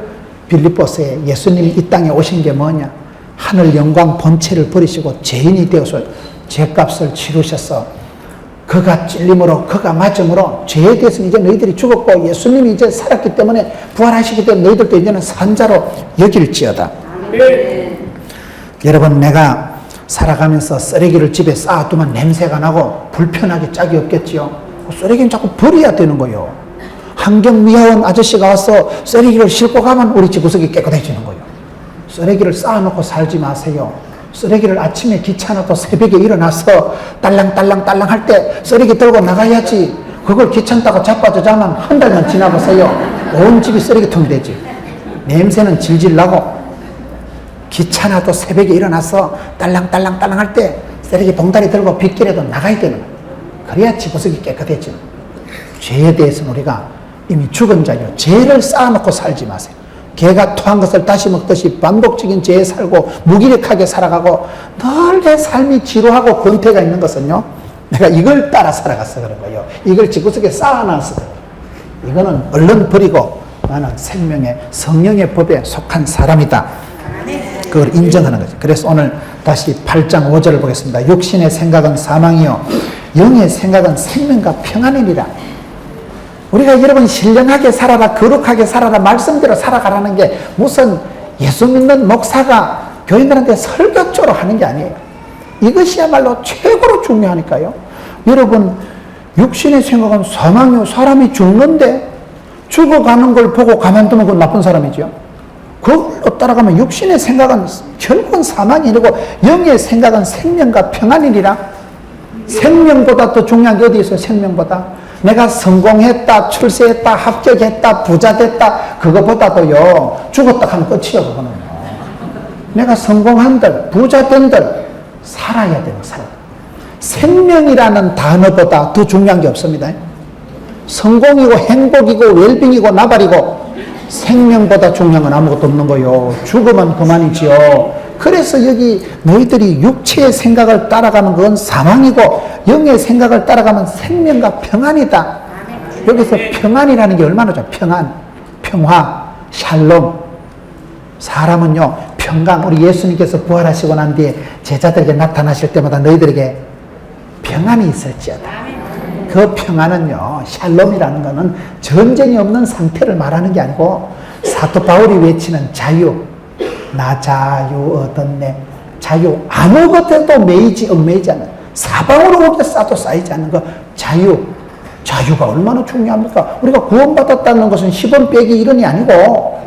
빌립보서에 예수님이 이 땅에 오신 게 뭐냐. 하늘 영광 본체를 버리시고 죄인이 되어서 죄값을 치르셔서 그가 찔림으로 그가 맞음으로 죄에 대해서는 이제 너희들이 죽었고 예수님이 이제 살았기 때문에 부활하시기 때문에 너희들도 이제는 산자로 여길지어다. 여러분 내가 살아가면서 쓰레기를 집에 쌓아두면 냄새가 나고 불편하게 짝이 없겠지요. 쓰레기는 자꾸 버려야 되는 거예요. 환경미화원 아저씨가 와서 쓰레기를 싣고 가면 우리 집구석이 깨끗해지는 거예요. 쓰레기를 쌓아놓고 살지 마세요. 쓰레기를 아침에 귀찮아도 새벽에 일어나서 딸랑딸랑 할 때 쓰레기 들고 나가야지. 그걸 귀찮다고 자빠져 자면 한 달만 지나보세요. 온 집이 쓰레기통 되지. 냄새는 질질 나고 귀찮아도 새벽에 일어나서 딸랑딸랑 할 때 쓰레기 봉다리 들고 빗길에도 나가야 되는 거예요. 그래야 집구석이 깨끗해지는 거예요. 죄에 대해서는 우리가 이미 죽은 자요. 죄를 쌓아놓고 살지 마세요. 개가 토한 것을 다시 먹듯이 반복적인 죄에 살고 무기력하게 살아가고 늘 내 삶이 지루하고 권태가 있는 것은요. 내가 이걸 따라 살아갔어 그런 거예요. 이걸 집구석에 쌓아놨어. 이거는 얼른 버리고 나는 생명의 성령의 법에 속한 사람이다. 그걸 인정하는 거죠. 그래서 오늘 다시 8장 5절을 보겠습니다. 육신의 생각은 사망이요 영의 생각은 생명과 평안이니라. 우리가 여러분 신령하게 살아라 거룩하게 살아라 말씀대로 살아가라는 게 무슨 예수 믿는 목사가 교인들한테 설교조로 하는 게 아니에요. 이것이야말로 최고로 중요하니까요. 여러분 육신의 생각은 사망이요. 사람이 죽는데 죽어가는 걸 보고 가만두면 그건 나쁜 사람이죠. 그걸로 따라가면 육신의 생각은 결국은 사망이 아니고 영의 생각은 생명과 평안이니라. 생명보다 더 중요한 게 어디 있어요? 생명보다. 내가 성공했다, 출세했다, 합격했다, 부자 됐다, 그거보다도요, 죽었다 하면 끝이요, 그거는요. 내가 성공한들, 부자 된들, 살아야 돼요, 살아. 생명이라는 단어보다 더 중요한 게 없습니다. 성공이고 행복이고 웰빙이고 나발이고 생명보다 중요한 건 아무것도 없는 거요. 죽으면 그만이지요. 그래서 여기 너희들이 육체의 생각을 따라가는 건 사망이고 영의 생각을 따라가면 생명과 평안이다. 여기서 평안이라는 게 얼마나 좋아. 평안, 평화, 샬롬. 사람은요 평강. 우리 예수님께서 부활하시고 난 뒤에 제자들에게 나타나실 때마다 너희들에게 평안이 있을지어다. 그 평안은요, 샬롬이라는 것은 전쟁이 없는 상태를 말하는 게 아니고 사도 바울이 외치는 자유, 나 자유 얻었네, 자유, 아무것에도 얽매이지 않는, 사방으로 오게 싸도 쌓이지 않는 그 자유, 자유가 얼마나 중요합니까? 우리가 구원받았다는 것은 10원 빼기 이런이 아니고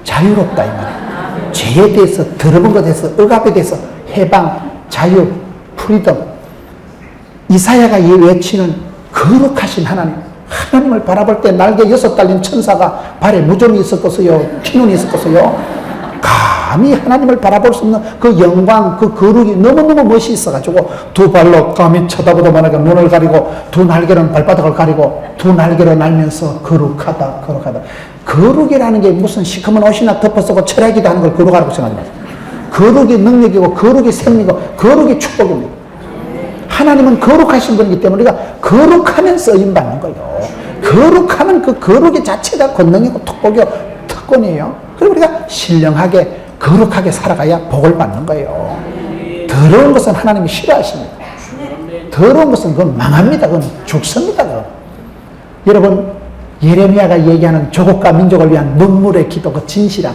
자유롭다 이 말이에요. 죄에 대해서, 더러운 것에 대해서, 억압에 대해서 해방, 자유, 프리덤. 이사야가 외치는 거룩하신 하나님, 하나님을 바라볼 때 날개 6 달린 천사가 발에 무좀이 있을 것이요, 피눈이 있을 것이요, 감히 하나님을 바라볼 수 없는 그 영광, 그 거룩이 너무너무 멋이 있어가지고 두 발로 감히 쳐다보다 보니까 눈을 가리고 두 날개로는 발바닥을 가리고 두 날개로 날면서 거룩하다, 거룩하다. 거룩이라는 게 무슨 시커먼 옷이나 덮어쓰고 철학이다 하는 걸 거룩하라고 생각합니다. 거룩이 능력이고 거룩이 생명이고 거룩이 축복입니다. 하나님은 거룩하신 분이기 때문에 우리가 거룩하면 쓰임받는 거예요. 거룩하면 그 거룩의 자체가 권능이고 축복이고 특권이에요. 그리고 우리가 신령하게 거룩하게 살아가야 복을 받는 거예요. 더러운 것은 하나님이 싫어하십니다. 더러운 것은 그건 망합니다. 그건 죽습니다. 그건. 여러분, 예레미야가 얘기하는 조국과 민족을 위한 눈물의 기도, 그 진실함,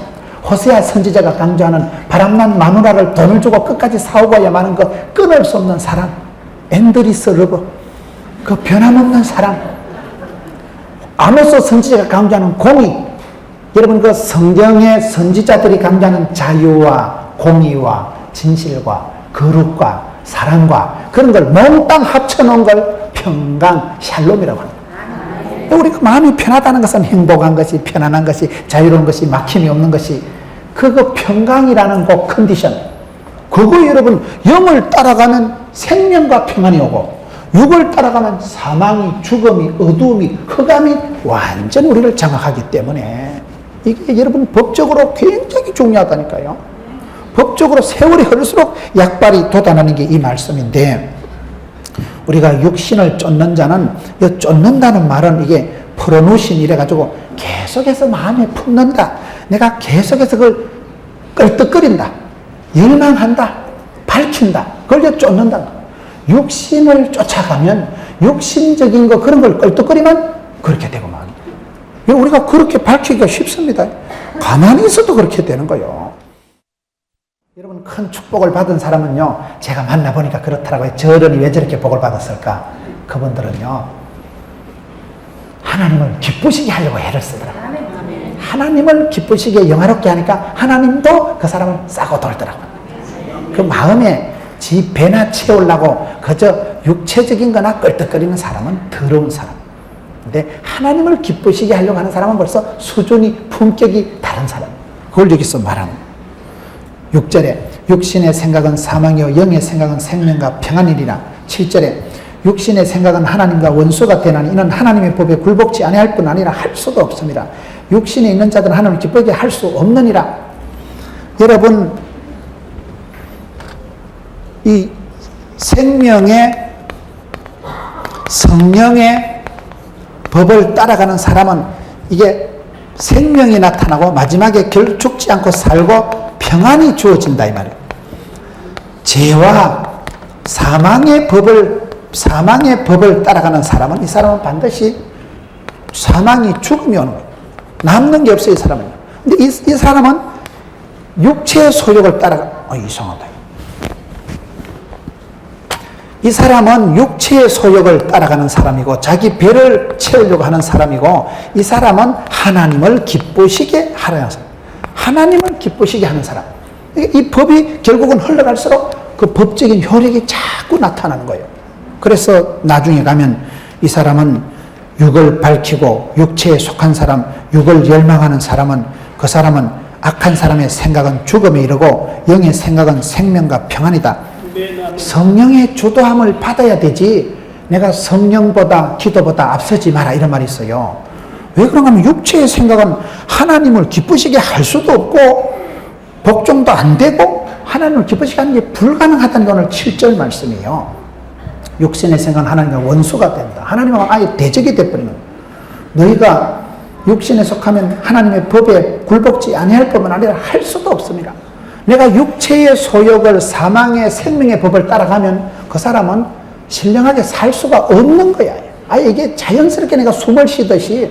호세아 선지자가 강조하는 바람난 마누라를 돈을 주고 끝까지 사오고야만 그 끊을 수 없는 사랑, 엔드리스 러브, 그 변함없는 사랑, 아모스 선지자가 강조하는 공의, 여러분 그 성경의 선지자들이 강조하는 자유와 공의와 진실과 거룩과 사랑과 그런 걸 몽땅 합쳐놓은 걸 평강, 샬롬이라고 합니다. 우리가 마음이 편하다는 것은 행복한 것이, 편안한 것이, 자유로운 것이, 막힘이 없는 것이, 그거 평강이라는 그 컨디션, 그거 여러분 영을 따라가면 생명과 평안이 오고 육을 따라가면 사망이, 죽음이, 어두움이, 흑암이 완전 우리를 장악하기 때문에 이게 여러분 법적으로 굉장히 중요하다니까요. 법적으로 세월이 흐를수록 약발이 돋아나는 게 이 말씀인데, 우리가 육신을 쫓는 자는, 이 쫓는다는 말은 이게 풀어놓으신 이래가지고 계속해서 마음에 품는다, 내가 계속해서 그걸 끌떡거린다, 열망한다, 밝힌다, 그걸 쫓는다. 육신을 쫓아가면 육신적인 거 그런 걸 끌떡거리면 그렇게 되고 막 우리가 그렇게 밝히기가 쉽습니다. 가만히 있어도 그렇게 되는 거예요. 여러분, 큰 축복을 받은 사람은요, 제가 만나보니까 그렇더라고요. 저런이 왜 저렇게 복을 받았을까? 그분들은요, 하나님을 기쁘시게 하려고 애를 쓰더라고요. 하나님을 기쁘시게 영화롭게 하니까 하나님도 그 사람을 싸고 돌더라고요. 그 마음에 지 배나 채우려고 그저 육체적인 거나 끌떡거리는 사람은 더러운 사람. 근데 하나님을 기쁘시게 하려고 하는 사람은 벌써 수준이, 품격이 다른 사람. 그걸 여기서 말하는 6절에 육신의 생각은 사망이요 영의 생각은 생명과 평안이니라. 7절에 육신의 생각은 하나님과 원수가 되나니 이는 하나님의 법에 굴복지 아니할 뿐 아니라 할 수도 없습니다. 육신에 있는 자들은 하나님을 기쁘게 할 수 없느니라. 여러분, 이 생명의 성령의 법을 따라가는 사람은 이게 생명이 나타나고 마지막에 죽지 않고 살고 평안이 주어진다 이 말이에요. 죄와 사망의 법을 따라가는 사람은, 이 사람은 반드시 사망이, 죽음이 오는 거예요. 남는 게 없어요, 이 사람은. 근데 이 사람은 육체의 소욕을 따라가, 이상하다. 이 사람은 육체의 소욕을 따라가는 사람이고 자기 배를 채우려고 하는 사람이고, 이 사람은 하나님을 기쁘시게 하려는 사람, 하나님을 기쁘시게 하는 사람. 이 법이 결국은 흘러갈수록 그 법적인 효력이 자꾸 나타나는 거예요. 그래서 나중에 가면 이 사람은 육을 밝히고 육체에 속한 사람, 육을 열망하는 사람은, 그 사람은 악한 사람의 생각은 죽음에 이르고 영의 생각은 생명과 평안이다. 성령의 주도함을 받아야 되지 내가 성령보다 기도보다 앞서지 마라 이런 말이 있어요. 왜 그런가 하면 육체의 생각은 하나님을 기쁘시게 할 수도 없고 복종도 안 되고 하나님을 기쁘시게 하는 게 불가능하다는 게 오늘 7절 말씀이에요. 육신의 생각은 하나님과 원수가 된다. 하나님과 아예 대적이 되어버리는 거예요. 너희가 육신에 속하면 하나님의 법에 굴복지 아니할 뿐만 아니라 할 수도 없습니다. 내가 육체의 소욕을, 사망의 생명의 법을 따라가면 그 사람은 신령하게 살 수가 없는 거야. 이게 자연스럽게 내가 숨을 쉬듯이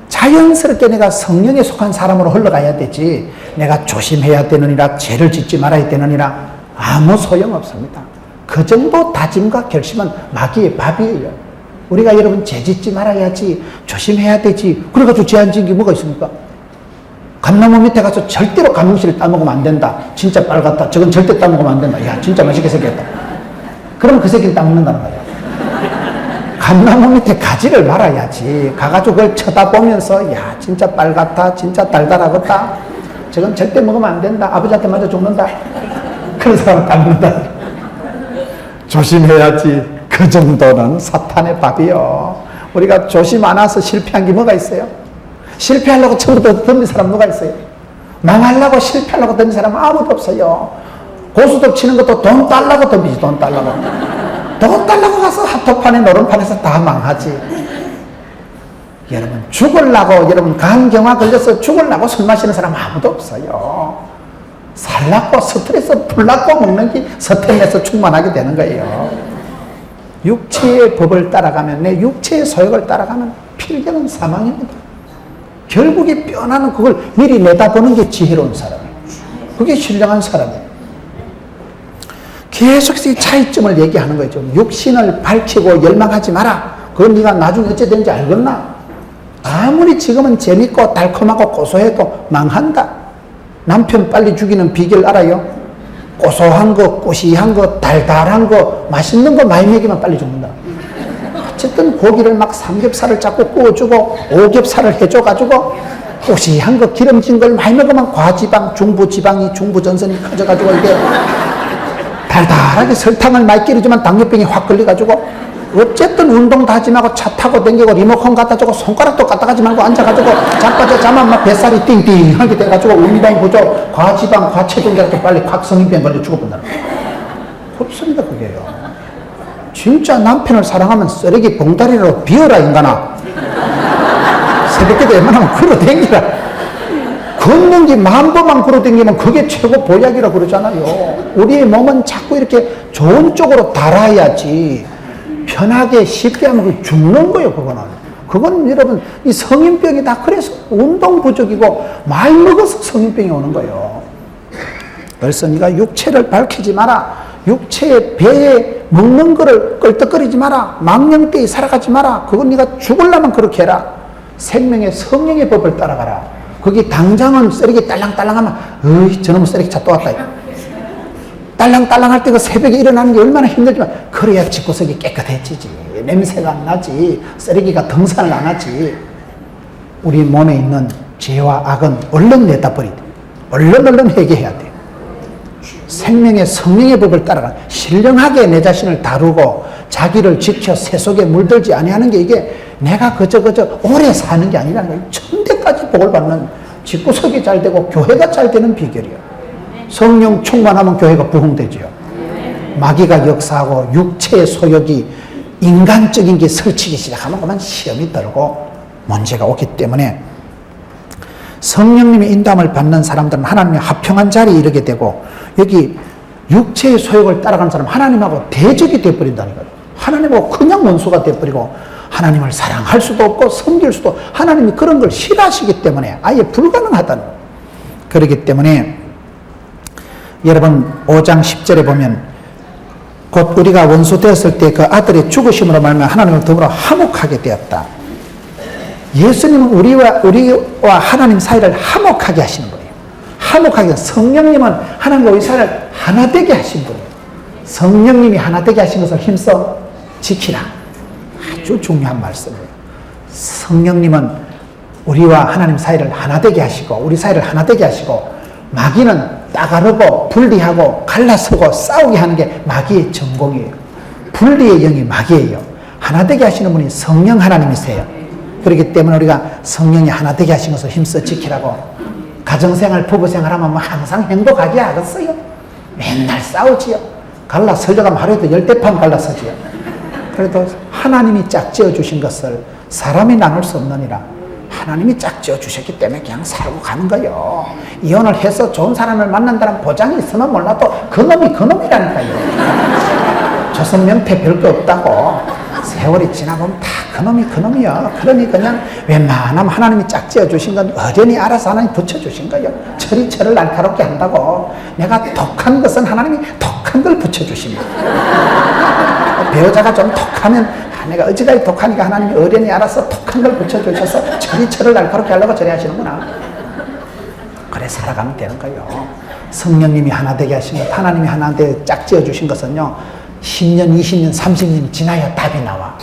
자연스럽게 내가 성령에 속한 사람으로 흘러가야 되지, 내가 조심해야 되느니라, 죄를 짓지 말아야 되느니라, 아무 소용없습니다. 그 정도 다짐과 결심은 마귀의 밥이에요. 우리가 여러분 죄 짓지 말아야지, 조심해야 되지, 그래가지고 죄 안 지은 게 뭐가 있습니까? 감나무 밑에 가서 절대로 감명실을 따먹으면 안 된다. 진짜 빨갛다. 저건 절대 따먹으면 안 된다. 야, 진짜 맛있게 생겼다. 그럼 그 새끼를 따먹는다는 거예요. 감나무 밑에 가지를 말아야지. 가가지고 그걸 쳐다보면서, 야, 진짜 빨갛다. 진짜 달달하겠다. 저건 절대 먹으면 안 된다. 아버지한테 맞아 죽는다. 그런 사람은 따먹는다. 조심해야지. 그 정도는 사탄의 밥이요. 우리가 조심 안 해서 실패한 게 뭐가 있어요? 실패하려고 처음부터 던진 사람 누가 있어요? 망하려고 실패하려고 던진 사람 아무도 없어요. 고수톱 치는 것도 돈 달라고 던지지, 돈 달라고. 돈 달라고 가서 합토판에 노름판에서 다 망하지. 여러분, 죽으려고, 여러분, 간경화 걸려서 죽으려고 술 마시는 사람 아무도 없어요. 살라고, 스트레스 풀라고 먹는 게 스트레스 충만하게 되는 거예요. 육체의 법을 따라가면, 내 육체의 소욕을 따라가면 필경은 사망입니다. 결국에 변하는 그걸 미리 내다보는 게 지혜로운 사람이에요. 그게 신령한 사람이에요. 계속해서 이 차이점을 얘기하는 거죠. 육신을 밝히고 열망하지 마라. 그건 네가 나중에 어째 되는지 알겠나? 아무리 지금은 재밌고 달콤하고 고소해도 망한다. 남편 빨리 죽이는 비결 알아요? 고소한 거, 꼬시한 거, 달달한 거, 맛있는 거 많이 먹이면 빨리 죽는다. 어쨌든 고기를 막 삼겹살을 자꾸 구워주고 오겹살을 해줘가지고 꼬시한 거, 기름진 걸 많이 먹으면 과지방, 중부지방이, 중부전선이 커져가지고 이게 달달하게 설탕을 많이 끼리지만 당뇨병이 확 걸려가지고 어쨌든 운동 다 하지 말고 차 타고 댕기고 리모컨 갖다 주고 손가락도 갖다 가지 말고 앉아가지고 자빠져 자면 막 뱃살이 띵띵하게 돼가지고 우미당이 부족, 과지방, 과체중이라도 빨리 각성인병 걸려 죽어본다는 거예요. 없습니다, 그게요. 진짜 남편을 사랑하면 쓰레기 봉다리로 비워라, 인간아. 새벽에도 웬만하면 걸어댕기라. 걷는 게 10,000번만 걸어댕기면 그게 최고 보약이라고 그러잖아요. 우리의 몸은 자꾸 이렇게 좋은 쪽으로 달아야지. 편하게 쉽게 하면 죽는 거예요, 그거는. 그건 여러분, 이 성인병이 다 그래서 운동 부족이고 많이 먹어서 성인병이 오는 거예요. 그래서 네가 육체를 밝히지 마라. 육체의 배에 먹는 거를 끌떡거리지 마라. 망령되이 살아가지 마라. 그건 네가 죽으려면 그렇게 해라. 생명의 성령의 법을 따라가라. 거기 당장은 쓰레기 딸랑딸랑하면 어이 저놈은 쓰레기 차 또 왔다. 딸랑딸랑할 때 그 새벽에 일어나는 게 얼마나 힘들지만 그래야 집구석이 깨끗해지지. 냄새가 안 나지. 쓰레기가 등산을 안 하지. 우리 몸에 있는 죄와 악은 얼른 내다 버리다. 얼른 회개해야 돼. 생명의 성령의 법을 따라가 신령하게 내 자신을 다루고 자기를 지켜 새 속에 물들지 아니하는 게 이게 내가 그저 오래 사는 게 아니라는 거예요. 천대까지 복을 받는 집구석이 잘 되고 교회가 잘 되는 비결이에요. 성령 충만하면 교회가 부흥되지요. 마귀가 역사하고 육체의 소욕이 인간적인 게 설치기 시작하면 그만 시험이 들고 문제가 오기 때문에 성령님의 인도함을 받는 사람들은 하나님의 화평한 자리에 이르게 되고 여기 육체의 소욕을 따라가는 사람은 하나님하고 대적이 되어버린다는 거예요. 하나님하고 그냥 원수가 되어버리고 하나님을 사랑할 수도 없고 섬길 수도 하나님이 그런 걸 싫어하시기 때문에 아예 불가능하다는 거예요. 그렇기 때문에 여러분 5장 10절에 보면 곧 우리가 원수 되었을 때 그 아들의 죽으심으로 말미암아 하나님을 더불어 화목하게 되었다. 예수님은 우리와 하나님 사이를 화목하게 하시는 거예요. 화목하게. 성령님은 하나님과 우리 사이를 하나 되게 하신 분이에요. 성령님이 하나 되게 하신 것을 힘써 지키라. 아주 중요한 말씀이에요. 성령님은 우리와 하나님 사이를 하나 되게 하시고 우리 사이를 하나 되게 하시고 마귀는 따가르고 분리하고 갈라서고 싸우게 하는 게 마귀의 전공이에요. 분리의 영이 마귀예요. 하나 되게 하시는 분이 성령 하나님이세요. 그렇기 때문에 우리가 성령이 하나 되게 하신 것을 힘써 지키라고. 가정생활, 부부생활 하면 뭐 항상 행복하게 하겠어요? 맨날 싸우지요. 갈라서려가면 하루에도 10대판 갈라서지요. 그래도 하나님이 짝지어 주신 것을 사람이 나눌 수 없느니라. 하나님이 짝지어 주셨기 때문에 그냥 살고 가는 거예요. 이혼을 해서 좋은 사람을 만난다는 보장이 있으면 몰라도 그놈이 그놈이라니까요. 조선 명태 별거 없다고. 세월이 지나보면 다 그놈이요. 그러니 그냥 웬만하면 하나님이 짝지어 주신 건 어련히 알아서 하나님 붙여주신 거예요. 철이 철을 날카롭게 한다고. 내가 독한 것은 하나님이 독한 걸 붙여주십니다. 배우자가 좀 독하면 내가 어지간히 독하니까 하나님이 어련히 알아서 독한 걸 붙여주셔서 철이 철을 날카롭게 하려고 저래 하시는구나. 그래 살아가면 되는 거예요. 성령님이 하나 되게 하신 것, 하나님이 하나 되게 짝지어 주신 것은요, 10년, 20년, 30년이 지나야 답이 나와.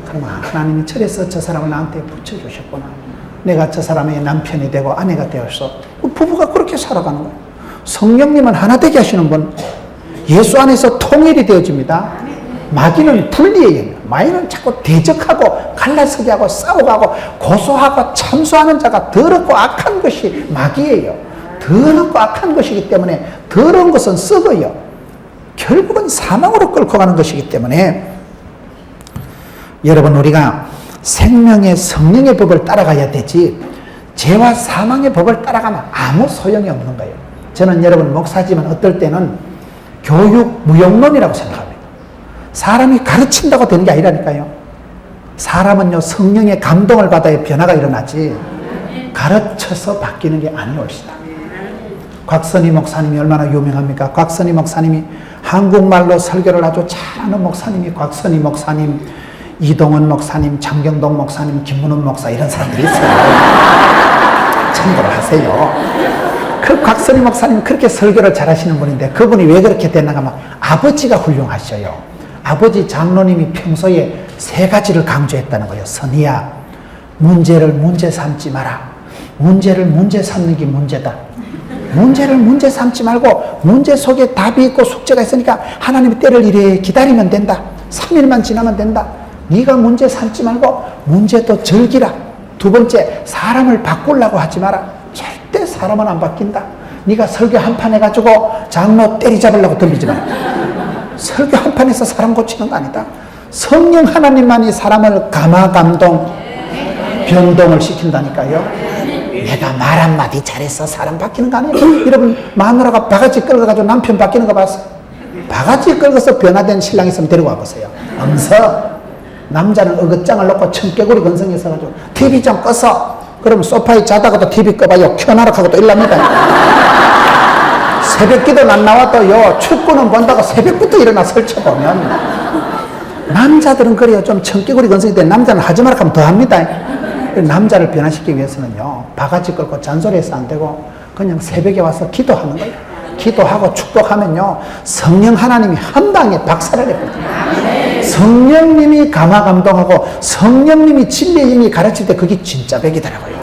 그러면 하나님이 철에서 저 사람을 나한테 붙여주셨구나. 내가 저 사람의 남편이 되고 아내가 되어서 부부가 그렇게 살아가는 거예요. 성령님은 하나 되게 하시는 분, 예수 안에서 통일이 되어집니다. 마귀는 분리해요. 마귀는 자꾸 대적하고 갈라서게 하고 싸우고 고소하고 참소하는 자가 더럽고 악한 것이 마귀예요. 더럽고 악한 것이기 때문에 더러운 것은 썩어요. 결국은 사망으로 끌고 가는 것이기 때문에 여러분, 우리가 생명의 성령의 법을 따라가야 되지 죄와 사망의 법을 따라가면 아무 소용이 없는 거예요. 저는 여러분 목사지만 어떨 때는 교육 무용론이라고 생각합니다. 사람이 가르친다고 되는 게 아니라니까요. 사람은요, 성령의 감동을 받아야 변화가 일어나지 가르쳐서 바뀌는 게 아니올시다. 곽선희 목사님이 얼마나 유명합니까? 곽선희 목사님이 한국말로 설교를 아주 잘하는 목사님이 곽선희 목사님, 이동원 목사님, 장경동 목사님, 김문훈 목사 이런 사람들이 있어요. 참고를 하세요. 그 곽선희 목사님이 그렇게 설교를 잘하시는 분인데 그분이 왜 그렇게 됐나 하면 아버지가 훌륭하셔요. 아버지 장로님이 평소에 3가지를 강조했다는 거예요. 선희야, 문제를 문제 삼지 마라. 문제를 문제 삼는 게 문제다. 문제를 문제 삼지 말고 문제 속에 답이 있고 숙제가 있으니까 하나님의 때를 이래 기다리면 된다. 3일만 지나면 된다. 네가 문제 삼지 말고 문제도 즐기라. 2번째, 사람을 바꾸려고 하지 마라. 절대 사람은 안 바뀐다. 네가 설교 한 판 해가지고 장로 때리잡으려고 덤비지 마라. 설교 한 판에서 사람 고치는 거 아니다. 성령 하나님만이 사람을 감화감동, 변동을 시킨다니까요. 내가 말 한마디 잘해서 사람 바뀌는 거 아니에요. 여러분, 마누라가 바가지 끌어가지고 남편 바뀌는 거 봤어요? 바가지 끌어서 변화된 신랑 있으면 데리고 와보세요. 엄서. 남자는 어긋장을 놓고 청개구리 건성에 서가지고 TV 좀 꺼서. 그러면 소파에 자다가도 TV 꺼봐요. 켜놔라 하고 또 일납니다. 새벽기도는 안 나와도요, 축구는 본다고 새벽부터 일어나 설쳐보면 남자들은 그래요. 좀 청개구리 건성이 돼. 남자는 하지 마라 하면 더 합니다. 남자를 변화시키기 위해서는요, 바가지 끌고 잔소리해서 안 되고 그냥 새벽에 와서 기도하는 거예요. 기도하고 축복하면요, 성령 하나님이 한 방에 박살을 내거든요. 성령님이 감화감동하고 성령님이 진리의 영이 가르칠 때 그게 진짜 백이더라고요.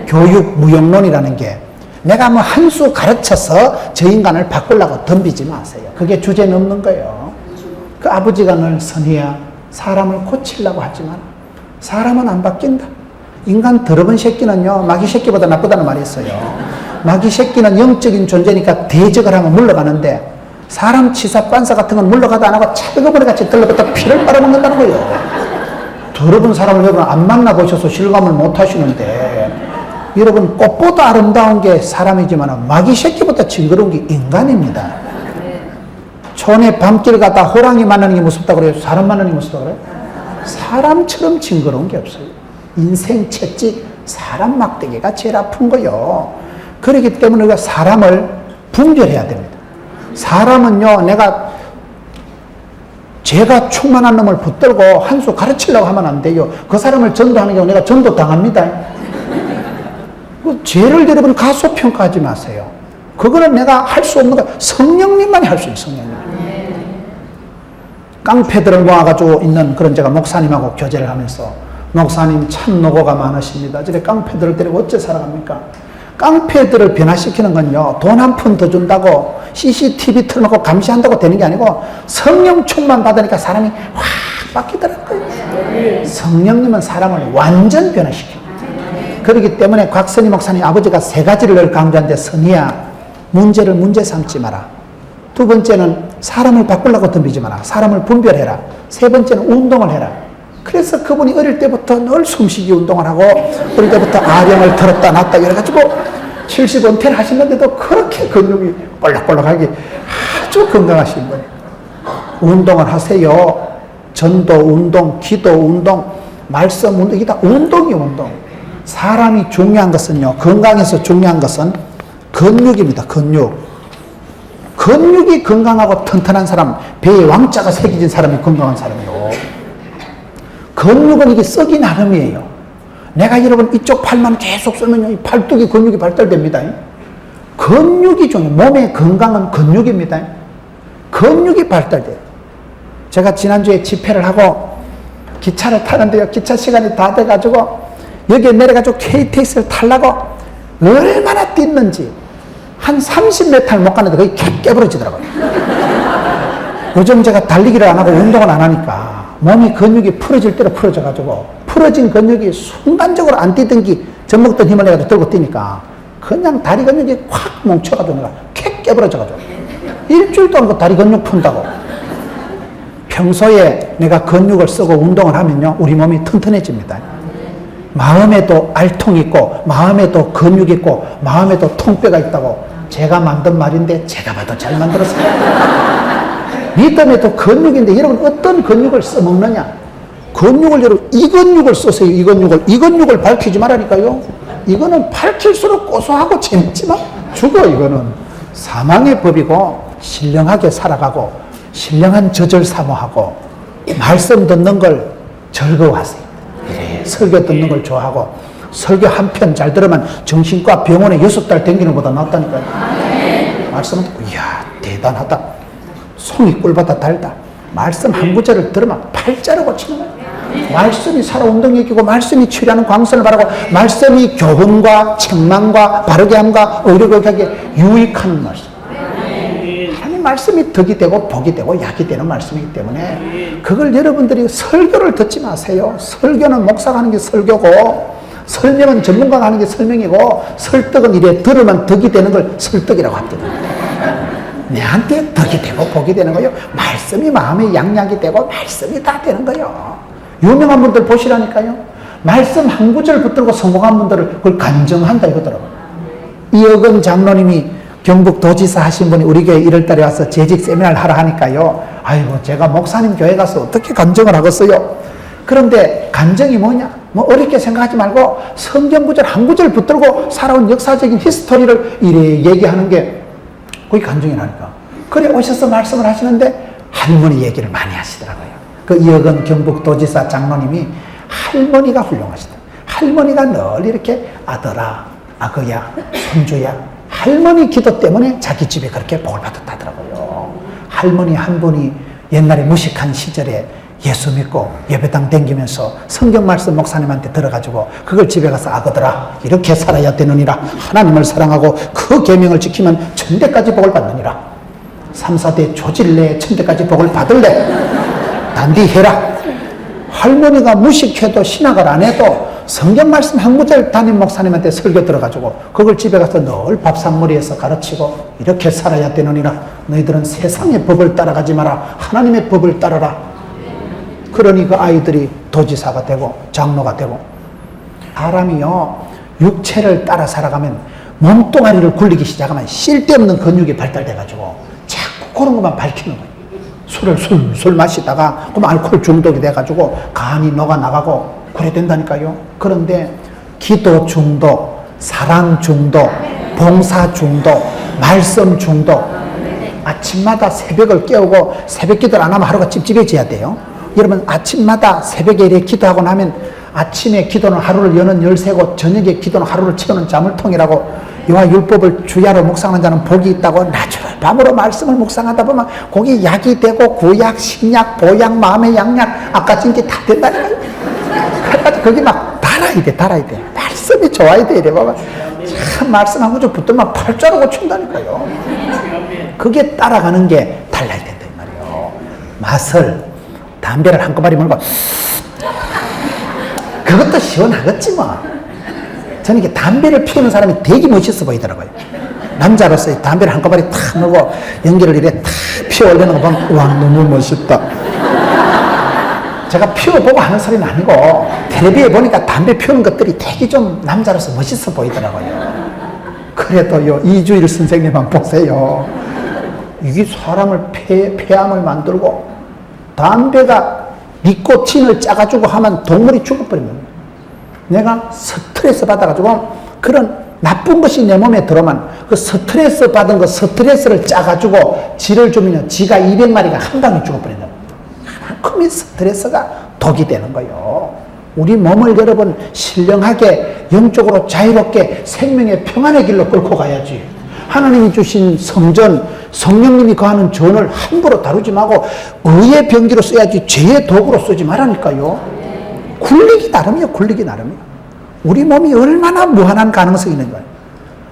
교육 무용론이라는 게 내가 뭐 한 수 가르쳐서 저 인간을 바꾸려고 덤비지 마세요. 그게 주제 넘는 거예요. 그 아버지가 늘 선희야, 사람을 고치려고 하지 마라. 사람은 안 바뀐다. 인간 더러운 새끼는요, 마귀 새끼보다 나쁘다는 말이 있어요. 마귀 새끼는 영적인 존재니까 대적을 하면 물러가는데 사람 치사반사 같은 건 물러가도 안 하고 차가버리 같이 들러붙어 피를 빨아먹는다는 거예요. 더러운 사람을 여러분 안 만나보셔서 실감을 못 하시는데, 여러분 꽃보다 아름다운 게 사람이지만 마귀 새끼보다 징그러운 게 인간입니다. 촌에 밤길 가다 호랑이 만나는 게 무섭다고 그래요? 사람 만나는 게 무섭다고 그래요? 사람처럼 징그러운 게 없어요. 인생 채찍, 사람 막대기가 제일 아픈 거요. 그렇기 때문에 우리가 사람을 분별해야 됩니다. 사람은요, 내가 죄가 충만한 놈을 붙들고 한 수 가르치려고 하면 안 돼요. 그 사람을 전도하는 경우 내가 전도 당합니다. 그 죄를 여러분 가소평가하지 마세요. 그거는 내가 할 수 없는 거, 성령님만이 할 수 있어요. 성령님. 깡패들을 모아가지고 있는 그런 제가 목사님하고 교제를 하면서, 목사님 참 노고가 많으십니다. 저래 깡패들을 데리고 어째 살아갑니까? 깡패들을 변화시키는 건요, 돈 한 푼 더 준다고 CCTV 틀어놓고 감시한다고 되는 게 아니고 성령 충만 받으니까 사람이 확 바뀌더라고요. 성령님은 사람을 완전 변화시킵니다. 그렇기 때문에 곽선희 목사님 아버지가 3가지를 늘 강조하는데, 선희야, 문제를 문제 삼지 마라. 2번째는 사람을 바꾸려고 덤비지 마라. 사람을 분별해라. 3번째는 운동을 해라. 그래서 그분이 어릴 때부터 늘 숨쉬기 운동을 하고 어릴 때부터 아령을 들었다 놨다 이래가지고 70 은퇴를 하시는데도 그렇게 근육이 볼록볼록하게 아주 건강하신 거예요. 운동을 하세요. 전도 운동, 기도 운동, 말씀 운동, 이게 다 운동이에요, 운동. 사람이 중요한 것은요, 건강에서 중요한 것은 근육입니다, 근육. 근육이 건강하고 튼튼한 사람, 배에 왕자가 새겨진 사람이 건강한 사람이에요. 근육은 이게 썩이 나름이에요. 내가 여러분 이쪽 팔만 계속 쓰면 팔뚝이 근육이 발달됩니다. 근육이 중요해요. 몸의 건강은 근육입니다. 근육이 발달돼요. 제가 지난주에 집회를 하고 기차를 타는데요. 기차 시간이 다 돼가지고 여기에 내려가지고 KTX를 타려고 얼마나 뛰는지 한 30m를 못 가는데 거의 깨부러지더라고요. 요즘 제가 달리기를 안 하고 운동을 안 하니까 몸이 근육이 풀어질 대로 풀어져가지고 풀어진 근육이 순간적으로 안 뛰던 젖 먹던 힘을 내가 들고 뛰니까 그냥 다리 근육이 확 뭉쳐가지고 내가 캣 깨부러져가지고 일주일 동안 그 다리 근육 푼다고. 평소에 내가 근육을 쓰고 운동을 하면요 우리 몸이 튼튼해집니다. 마음에도 알통이 있고 마음에도 근육이 있고 마음에도 통뼈가 있다고 제가 만든 말인데 제가 봐도 잘 만들었어요. 믿음에도 근육인데 여러분 어떤 근육을 써먹느냐. 근육을 여러분 이 근육을 써서요. 이 근육을 밝히지 말라니까요. 이거는 밝힐수록 고소하고 재밌지만 죽어. 이거는 사망의 법이고 신령하게 살아가고 신령한 젖을 사모하고 말씀 듣는 걸 즐거워하세요. 그래, 설교 듣는 걸 좋아하고 설교 한 편 잘 들으면 정신과 병원에 6달 댕기는 것보다 낫다니까요. 말씀은 듣고 이야 대단하다. 송이 꿀보다 달다. 말씀 한 구절을 들으면 팔자로 고치는 거예요. 말씀이 살아 운동이기고 말씀이 치료하는 광선을 바라고 말씀이 교훈과 책망과 바르게함과 의료교육에 유익한 말씀. 하나님 말씀이 덕이 되고 복이 되고 약이 되는 말씀이기 때문에 그걸 여러분들이 설교를 듣지 마세요. 설교는 목사가 하는 게 설교고 설명은 전문가가 하는 게 설명이고 설득은 이래 들으면 덕이 되는 걸 설득이라고 합니다. 내한테 덕이 되고 복이 되는 거예요. 말씀이 마음의 양약이 되고 말씀이 다 되는 거예요. 유명한 분들 보시라니까요. 말씀 한 구절 붙들고 성공한 분들을 그걸 간증한다 이거더라고요. 이어근 장로님이 경북도지사 하신 분이 우리 교회 1월달에 와서 재직 세미나를 하라 하니까요. 아이고 제가 목사님 교회 가서 어떻게 간증을 하겠어요. 그런데 간증이 뭐냐? 뭐 어렵게 생각하지 말고 성경 구절 한 구절 붙들고 살아온 역사적인 히스토리를 이래 얘기하는 게 그게 간증이라니까. 그래 오셔서 말씀을 하시는데 할머니 얘기를 많이 하시더라고요. 그 이어근 경북도지사 장로님이 할머니가 훌륭하시다. 할머니가 늘 이렇게 아들아, 아거야, 손주야. 할머니 기도 때문에 자기 집에 그렇게 복을 받았다더라고요. 할머니 한 분이 옛날에 무식한 시절에 예수 믿고 예배당 댕기면서 성경 말씀 목사님한테 들어가지고 그걸 집에 가서 아거들아 이렇게 살아야 되느니라. 하나님을 사랑하고 그 계명을 지키면 천대까지 복을 받느니라. 3, 4대 조질래 천대까지 복을 받을래. 단디 해라. 할머니가 무식해도 신학을 안 해도 성경 말씀 한 구절 담임 목사님한테 설교 들어가지고 그걸 집에 가서 늘 밥상머리에서 가르치고 이렇게 살아야 되느니라. 너희들은 세상의 법을 따라가지 마라. 하나님의 법을 따라라. 그러니 그 아이들이 도지사가 되고 장로가 되고. 사람이요 육체를 따라 살아가면 몸뚱아리를 굴리기 시작하면 쓸데없는 근육이 발달돼가지고 자꾸 그런 것만 밝히는 거예요. 술을 술술 마시다가 그럼 알코올 중독이 돼가지고 간이 녹아나가고 그래 된다니까요. 그런데 기도 중독, 사랑 중독, 봉사 중독, 말씀 중독. 아침마다 새벽을 깨우고 새벽 기도를 안 하면 하루가 찝찝해져야 돼요. 여러분 아침마다 새벽에 이렇게 기도하고 나면 아침에 기도는 하루를 여는 열쇠고 저녁에 기도는 하루를 채우는 자물통이라고 여호와 율법을 주야로 묵상하는 자는 복이 있다고 낮으로 밤으로 말씀을 묵상하다 보면 거기 약이 되고 구약, 신약, 보약, 마음의 양약 아까 진게 다 된다니까요. 그래가지고 거기 막 달아야 돼. 말씀이 좋아야 돼. 이래 봐봐. 참 말씀 한 구절 붙들면 팔자로 고친다니까요. 그게 따라가는 게 달라야 된다 이 말이에요. 맛을 담배를 한꺼번에 물고 그것도 시원하겠지 뭐. 저는 이게 담배를 피우는 사람이 되게 멋있어 보이더라고요. 남자로서 담배를 한꺼번에 탁 넣고 연기를 이래 탁 피워 올리는 거 보면 와 너무 멋있다. 제가 피워보고 하는 소리는 아니고 텔레비에 보니까 담배 피우는 것들이 되게 좀 남자로서 멋있어 보이더라고요. 그래도요 이주일 선생님만 보세요. 이게 사람을 폐암을 만들고 담배가 니코틴을 짜가지고 하면 동물이 죽어버립니다. 내가 스트레스 받아가지고 그런 나쁜 것이 내 몸에 들어오면 그 스트레스 받은 거 스트레스를 짜가지고 쥐를 주면 쥐가 200마리가 한 방에 죽어버린다. 그만큼 이 스트레스가 독이 되는 거예요. 우리 몸을 여러분 신령하게 영적으로 자유롭게 생명의 평안의 길로 끌고 가야지. 하나님이 주신 성전, 성령님이 거하는 전을 함부로 다루지 말고 의의 병기로 써야지 죄의 도구로 쓰지 말라니까요. 굴리기 나름이에요. 굴리기 나름이에요. 우리 몸이 얼마나 무한한 가능성이 있는 거예요.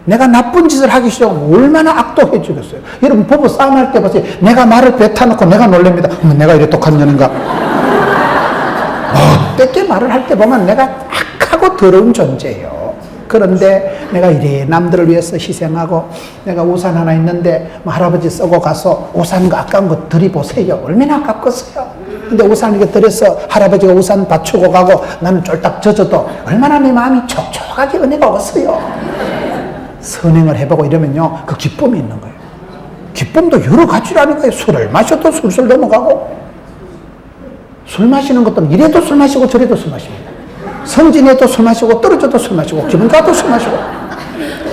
내가 나쁜 짓을 하기 시작하면 얼마나 악독해지겠어요. 여러분 부부 싸움할 때 보세요. 내가 말을 뱉어놓고 내가 놀랍니다. 내가 이래 똑한 년인가. 어떻게 말을 할 때 보면 내가 악하고 더러운 존재예요. 그런데 내가 이래 남들을 위해서 희생하고 내가 우산 하나 있는데 뭐 할아버지 쓰고 가서 우산 아까운 거 들이보세요. 얼마나 아깝겠어요. 근데 우산 이렇게 들여서 할아버지가 우산 받추고 가고 나는 쫄딱 젖어도 얼마나 내 마음이 촉촉하게 은혜가 없어요. 선행을 해보고 이러면요 그 기쁨이 있는 거예요. 기쁨도 여러 가지라니까요. 술을 마셔도 술술 넘어가고 술 마시는 것도 이래도 술 마시고 저래도 술 마십니다. 성진해도 술 마시고 떨어져도 술 마시고 기분 좋아도 술 마시고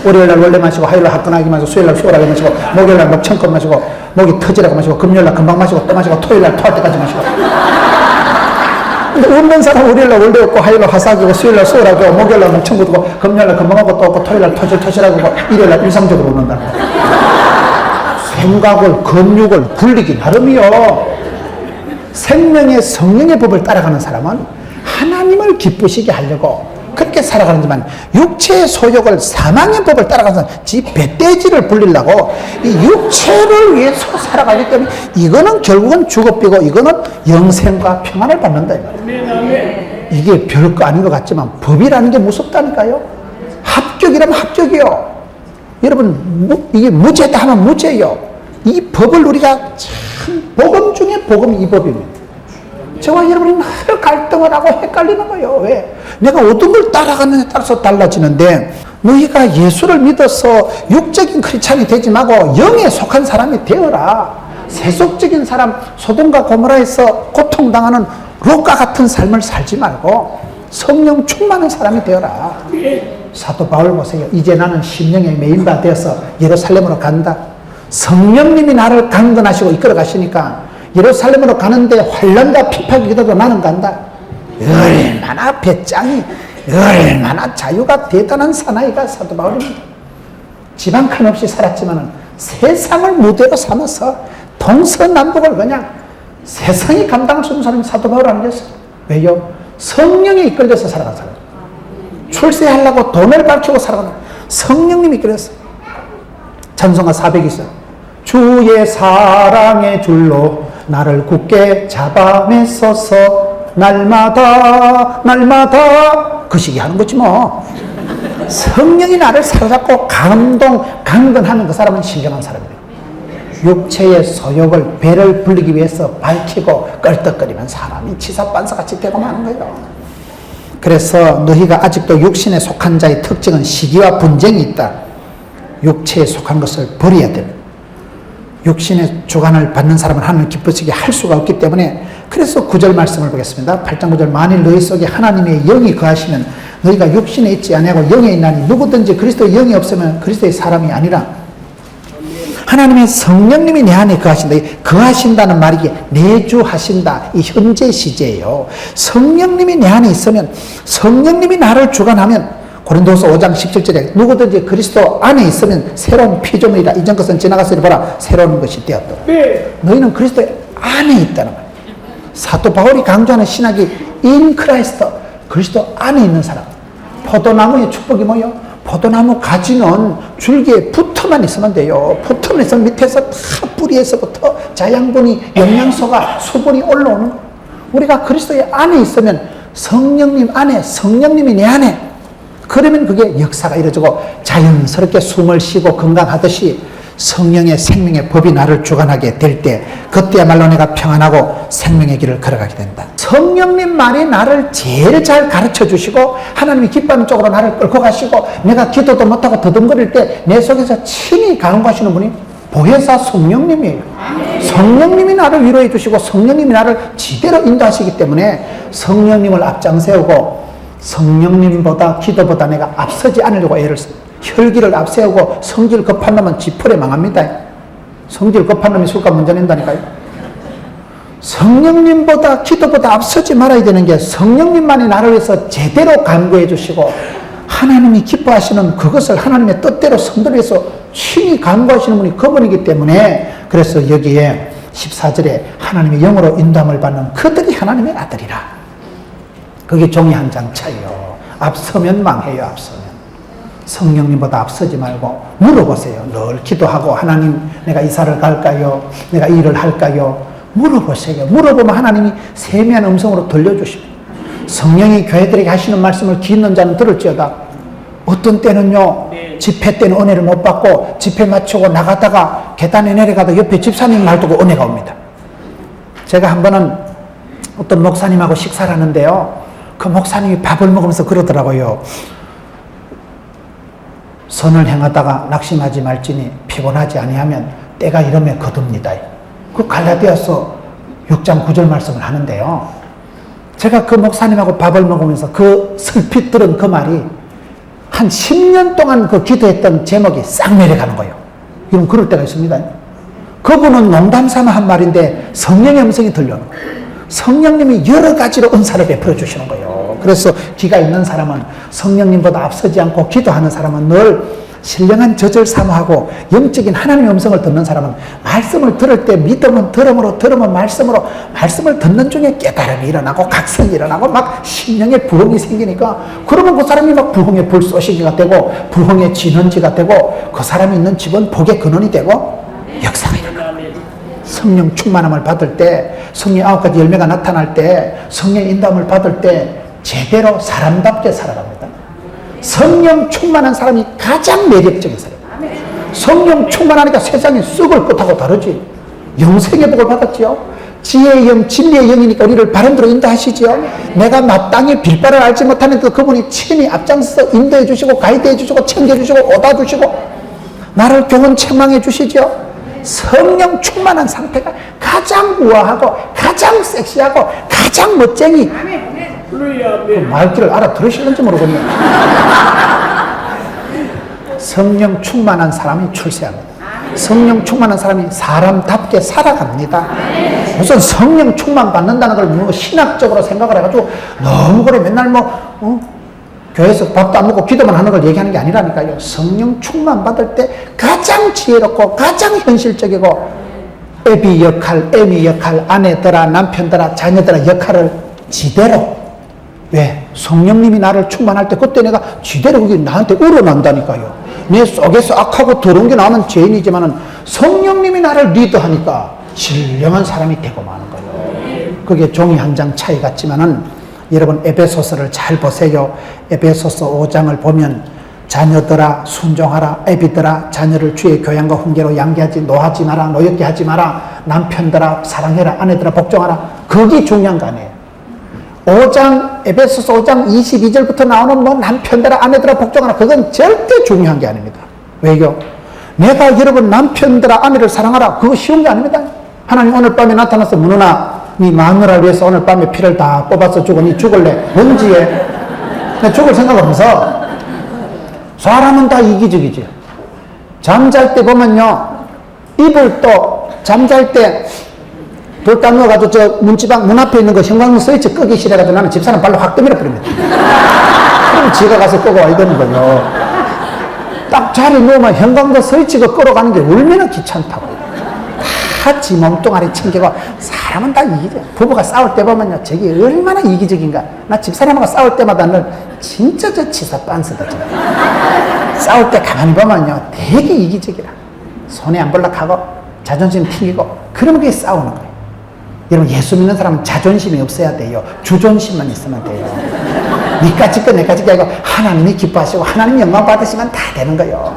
월요일날 원래 마시고 화요일날 화끈하게 마시고 수요일날 수월하게 마시고 목요일날 목청껏 마시고 목이 터지라고 마시고 금요일날 금방 마시고 또 마시고 토요일날 토할 때까지 마시고 근데 없는 사람 월요일날 원래 없고 화요일날 화사하고 수요일날 수월하고 목요일날 목청껏 하고 금요일날 금방 하고 또 없고 토요일날 터질터질하고 일요일날 일상적으로 오는다고 생각을 근육을 굴리기 나름이요. 생명의 성령의 법을 따라가는 사람은 하나님을 기쁘시게 하려고 그렇게 살아가는지만 육체의 소욕을 사망의 법을 따라가서 지 배떼지를 불리려고 이 육체를 위해서 살아가기 때문에 이거는 결국은 죽어삐고 이거는 영생과 평안을 받는다. 이게 별거 아닌 것 같지만 법이라는 게 무섭다니까요. 합격이라면 합격이요. 여러분 이게 무죄다 하면 무죄요. 이 법을 우리가 참 복음 중에 복음이 이 법입니다. 저와 여러분이 늘 갈등을 하고 헷갈리는 거예요. 왜? 내가 어떤 걸 따라가느냐에 따라서 달라지는데 너희가 예수를 믿어서 육적인 크리스찬이 되지 말고 영에 속한 사람이 되어라. 세속적인 사람 소돔과 고모라에서 고통당하는 롯과 같은 삶을 살지 말고 성령 충만한 사람이 되어라. 사도 바울 보세요. 이제 나는 심령에 메인바 되어서 예루살렘으로 간다. 성령님이 나를 강건하시고 이끌어 가시니까 예루살렘으로 가는데 환난과 핍박이 있어도 나는 간다. 얼마나 배짱이 얼마나 자유가 대단한 사나이가 사도 바울입니다. 집 한 칸 없이 살았지만 세상을 무대로 삼아서 동서남북을 그냥 세상이 감당할 수 없는 사람이 사도 바울 아니겠어요? 왜요? 성령에 이끌려서 살아간 사람. 출세하려고 돈을 밝히고 살아가는 성령님이 이끌렸어. 찬송가 400이 있어요. 주의 사랑의 줄로 나를 굳게 잡아매소서 날마다 그 시기 하는 거지 뭐. 성령이 나를 사로잡고 강건하는 그 사람은 신령한 사람이에요. 육체의 소욕을 배를 불리기 위해서 밝히고 껄떡거리면 사람이 치사반사같이 되고 마는 거예요. 그래서 너희가 아직도 육신에 속한 자의 특징은 시기와 분쟁이 있다. 육체에 속한 것을 버려야 됩니다. 육신의 주관을 받는 사람은 하나님을 기쁘시게 할 수가 없기 때문에 그래서 9절 말씀을 보겠습니다. 8장 9절 만일 너희 속에 하나님의 영이 거하시면 너희가 육신에 있지 아니하고 영에 있나니 누구든지 그리스도의 영이 없으면 그리스도의 사람이 아니라 하나님의 성령님이 내 안에 거하신다. 거하신다는 말이 내주하신다. 이 현재 시제예요. 성령님이 내 안에 있으면 성령님이 나를 주관하면 고린도서 5장 17절에 누구든지 그리스도 안에 있으면 새로운 피조물이다. 이전 것은 지나갔으니 보라 새로운 것이 되었더라. 너희는 그리스도 안에 있다는 거예요. 사도 바울이 강조하는 신학이 in Christ, 그리스도 안에 있는 사람. 포도나무의 축복이 뭐예요? 포도나무 가지는 줄기에 붙어만 있으면 돼요. 붙어만 있으면 밑에서 다 뿌리에서부터 자양분이 영양소가 수분이 올라오는 거예요. 우리가 그리스도의 안에 있으면 성령님 안에 성령님이 내 안에 그러면 그게 역사가 이루어지고 자연스럽게 숨을 쉬고 건강하듯이 성령의 생명의 법이 나를 주관하게 될 때 그때야말로 내가 평안하고 생명의 길을 걸어가게 된다. 성령님 말이 나를 제일 잘 가르쳐 주시고 하나님이 기뻐하는 쪽으로 나를 끌고 가시고 내가 기도도 못하고 더듬거릴 때 내 속에서 친히 강구하시는 분이 보혜사 성령님이에요. 성령님이 나를 위로해 주시고 성령님이 나를 지대로 인도하시기 때문에 성령님을 앞장 세우고 성령님보다 기도보다 내가 앞서지 않으려고 애를 써요. 혈기를 앞세우고 성질 급한 놈은 지풀에 망합니다. 성질 급한 놈이 술값 먼저 낸다니까요. 성령님보다 기도보다 앞서지 말아야 되는 게 성령님만이 나를 위해서 제대로 간구해 주시고 하나님이 기뻐하시는 그것을 하나님의 뜻대로 성도를 위해서 친히 간구하시는 분이 그분이기 때문에 그래서 여기에 14절에 하나님의 영으로 인도함을 받는 그들이 하나님의 아들이라. 그게 종이 한 장 차이요. 앞서면 망해요. 앞서면. 성령님보다 앞서지 말고 물어보세요. 늘 기도하고 하나님 내가 이사를 갈까요? 내가 일을 할까요? 물어보세요. 물어보면 하나님이 세미한 음성으로 들려주십니다. 성령이 교회들에게 하시는 말씀을 귀 있는 자는 들을지어다. 어떤 때는요, 집회 때는 은혜를 못 받고 집회 마치고 나가다가 계단에 내려가다 옆에 집사님 말 듣고 은혜가 옵니다. 제가 한 번은 어떤 목사님하고 식사를 하는데요, 그 목사님이 밥을 먹으면서 그러더라고요. 선을 행하다가 낙심하지 말지니 피곤하지 아니하면 때가 이르면 거둡니다. 그 갈라디아서 6장 9절 말씀을 하는데요, 제가 그 목사님하고 밥을 먹으면서 그 슬핏 들은 그 말이 한 10년 동안 그 기도했던 제목이 싹 내려가는 거예요. 이런 그럴 때가 있습니다. 그분은 농담 삼아 한 말인데 성령의 음성이 들려요. 성령님이 여러 가지로 은사를 베풀어 주시는 거예요. 그래서 기가 있는 사람은 성령님보다 앞서지 않고 기도하는 사람은 늘 신령한 젖을 사모하고 영적인 하나님의 음성을 듣는 사람은 말씀을 들을 때 믿음은 들음으로 들으면 말씀으로 말씀을 듣는 중에 깨달음이 일어나고 각성이 일어나고 막 심령의 부흥이 생기니까 그러면 그 사람이 막 부흥의 불쏘시기가 되고 부흥의 진원지가 되고 그 사람이 있는 집은 복의 근원이 되고 역사가 일어나요. 성령 충만함을 받을 때 성령 9가지 열매가 나타날 때 성령 인도함을 받을 때 제대로 사람답게 살아갑니다. 성령 충만한 사람이 가장 매력적인 사람이에요. 성령 충만하니까 세상이 쑥을 끝하고 다르지. 영생의 복을 받았지요. 지혜의 영, 진리의 영이니까 우리를 바른 대로 인도하시지요. 내가 마땅히 빌바를 알지 못하는데도 그분이 친히 앞장서서 인도해 주시고 가이드해 주시고 챙겨 주시고 오다 주시고 나를 교훈 책망해 주시지요. 성령 충만한 상태가 가장 우아하고 가장 섹시하고 가장 멋쟁이. 그 말귀를 알아들으실는지 모르겠네요. 성령 충만한 사람이 출세합니다. 성령 충만한 사람이 사람답게 살아갑니다. 무슨 성령 충만 받는다는 걸 뭐 신학적으로 생각을 해가지고 너무 그래 맨날 교회에서 밥도 안 먹고 기도만 하는 걸 얘기하는 게 아니라니까요. 성령 충만 받을 때 가장 지혜롭고 가장 현실적이고 애비 역할, 애미 역할, 아내들아 남편들아 자녀들아 역할을 지대로 왜? 성령님이 나를 충만할 때 그때 내가 지대로 그게 나한테 우러난다니까요. 내 속에서 악하고 더러운 게 나는 죄인이지만은 성령님이 나를 리드하니까 신령한 사람이 되고 마는 거예요. 그게 종이 한 장 차이 같지만은 여러분 에베소서를 잘 보세요. 에베소서 5장을 보면 자녀들아 순종하라, 애비들아 자녀를 주의 교양과 훈계로 양계하지 노하지 마라, 노엽게 하지 마라, 남편들아 사랑해라, 아내들아 복종하라. 그게 중요한 거 아니에요. 5장, 에베소서 5장 22절부터 나오는 뭐 남편들아 아내들아 복종하라, 그건 절대 중요한 게 아닙니다. 왜요? 내가 여러분 남편들아 아내를 사랑하라, 그거 쉬운 게 아닙니다. 하나님 오늘 밤에 나타나서 문은아 네 마누라를 위해서 오늘 밤에 피를 다 뽑아서 주고 네 죽을래? 뭔지 해. 죽을 생각하면서 사람은 다 이기적이지. 잠잘 때 보면요 이불 또 잠잘 때 돌 딱 누워가지고 저 문지방 문 앞에 있는 거 형광등 스위치 끄기 싫어가지고 나는 집사람 발로 확 떠밀어 버립니다. 그럼 지가 가서 끄고 와야 되는 거죠. 딱 자리에 누우면 형광등 스위치가 끌어가는 게 얼마나 귀찮다고. 다 지 몸뚱아리 챙기고 사람은 다 이기적. 부부가 싸울 때 보면요 저게 얼마나 이기적인가. 나 집사람하고 싸울 때마다 늘 진짜 저 치사 빤스다. 싸울 때 가만히 보면요 되게 이기적이라. 손에 안 볼락하고 자존심 튕기고 그러면 그게 싸우는 거예요. 여러분 예수 믿는 사람은 자존심이 없어야 돼요. 주존심만 있으면 돼요. 니까 짓고 내까 짓고 아니고 하나님이 기뻐하시고 하나님 영광 받으시면 다 되는 거예요.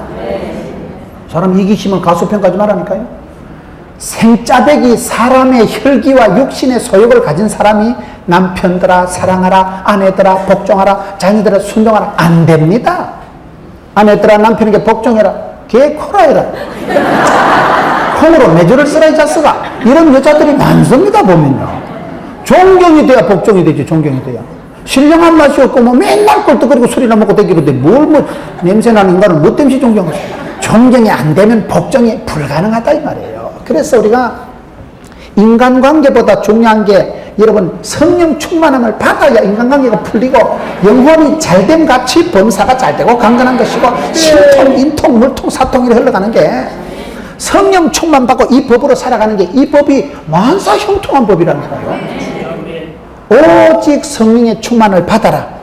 사람 이기시면 가수평가하지 말라니까요. 생짜배기 사람의 혈기와 육신의 소욕을 가진 사람이 남편들아 사랑하라, 아내들아 복종하라, 자녀들아 순종하라 안 됩니다. 아내들아 남편에게 복종해라. 개 코라해라. 콩으로 매주를 쓰라 이 자스가. 이런 여자들이 많습니다 보면요. 존경이 돼야 복종이 되지. 존경이 돼야. 신령한 맛이 없고 뭐 맨날 꼴떡거리고 술이나 먹고 다니는데 뭘 뭐 냄새나는 인간을 뭐 때문에 존경을 해요. 존경이 안 되면 복종이 불가능하다 이 말이에요. 그래서 우리가 인간관계보다 중요한 게 여러분 성령 충만함을 받아야 인간관계가 풀리고 영혼이 잘됨 같이 범사가 잘되고 강건한 것이고 신통, 인통, 물통, 사통이 흘러가는 게 성령 충만 받고 이 법으로 살아가는 게 이 법이 만사 형통한 법이라는 거예요. 오직 성령의 충만을 받아라.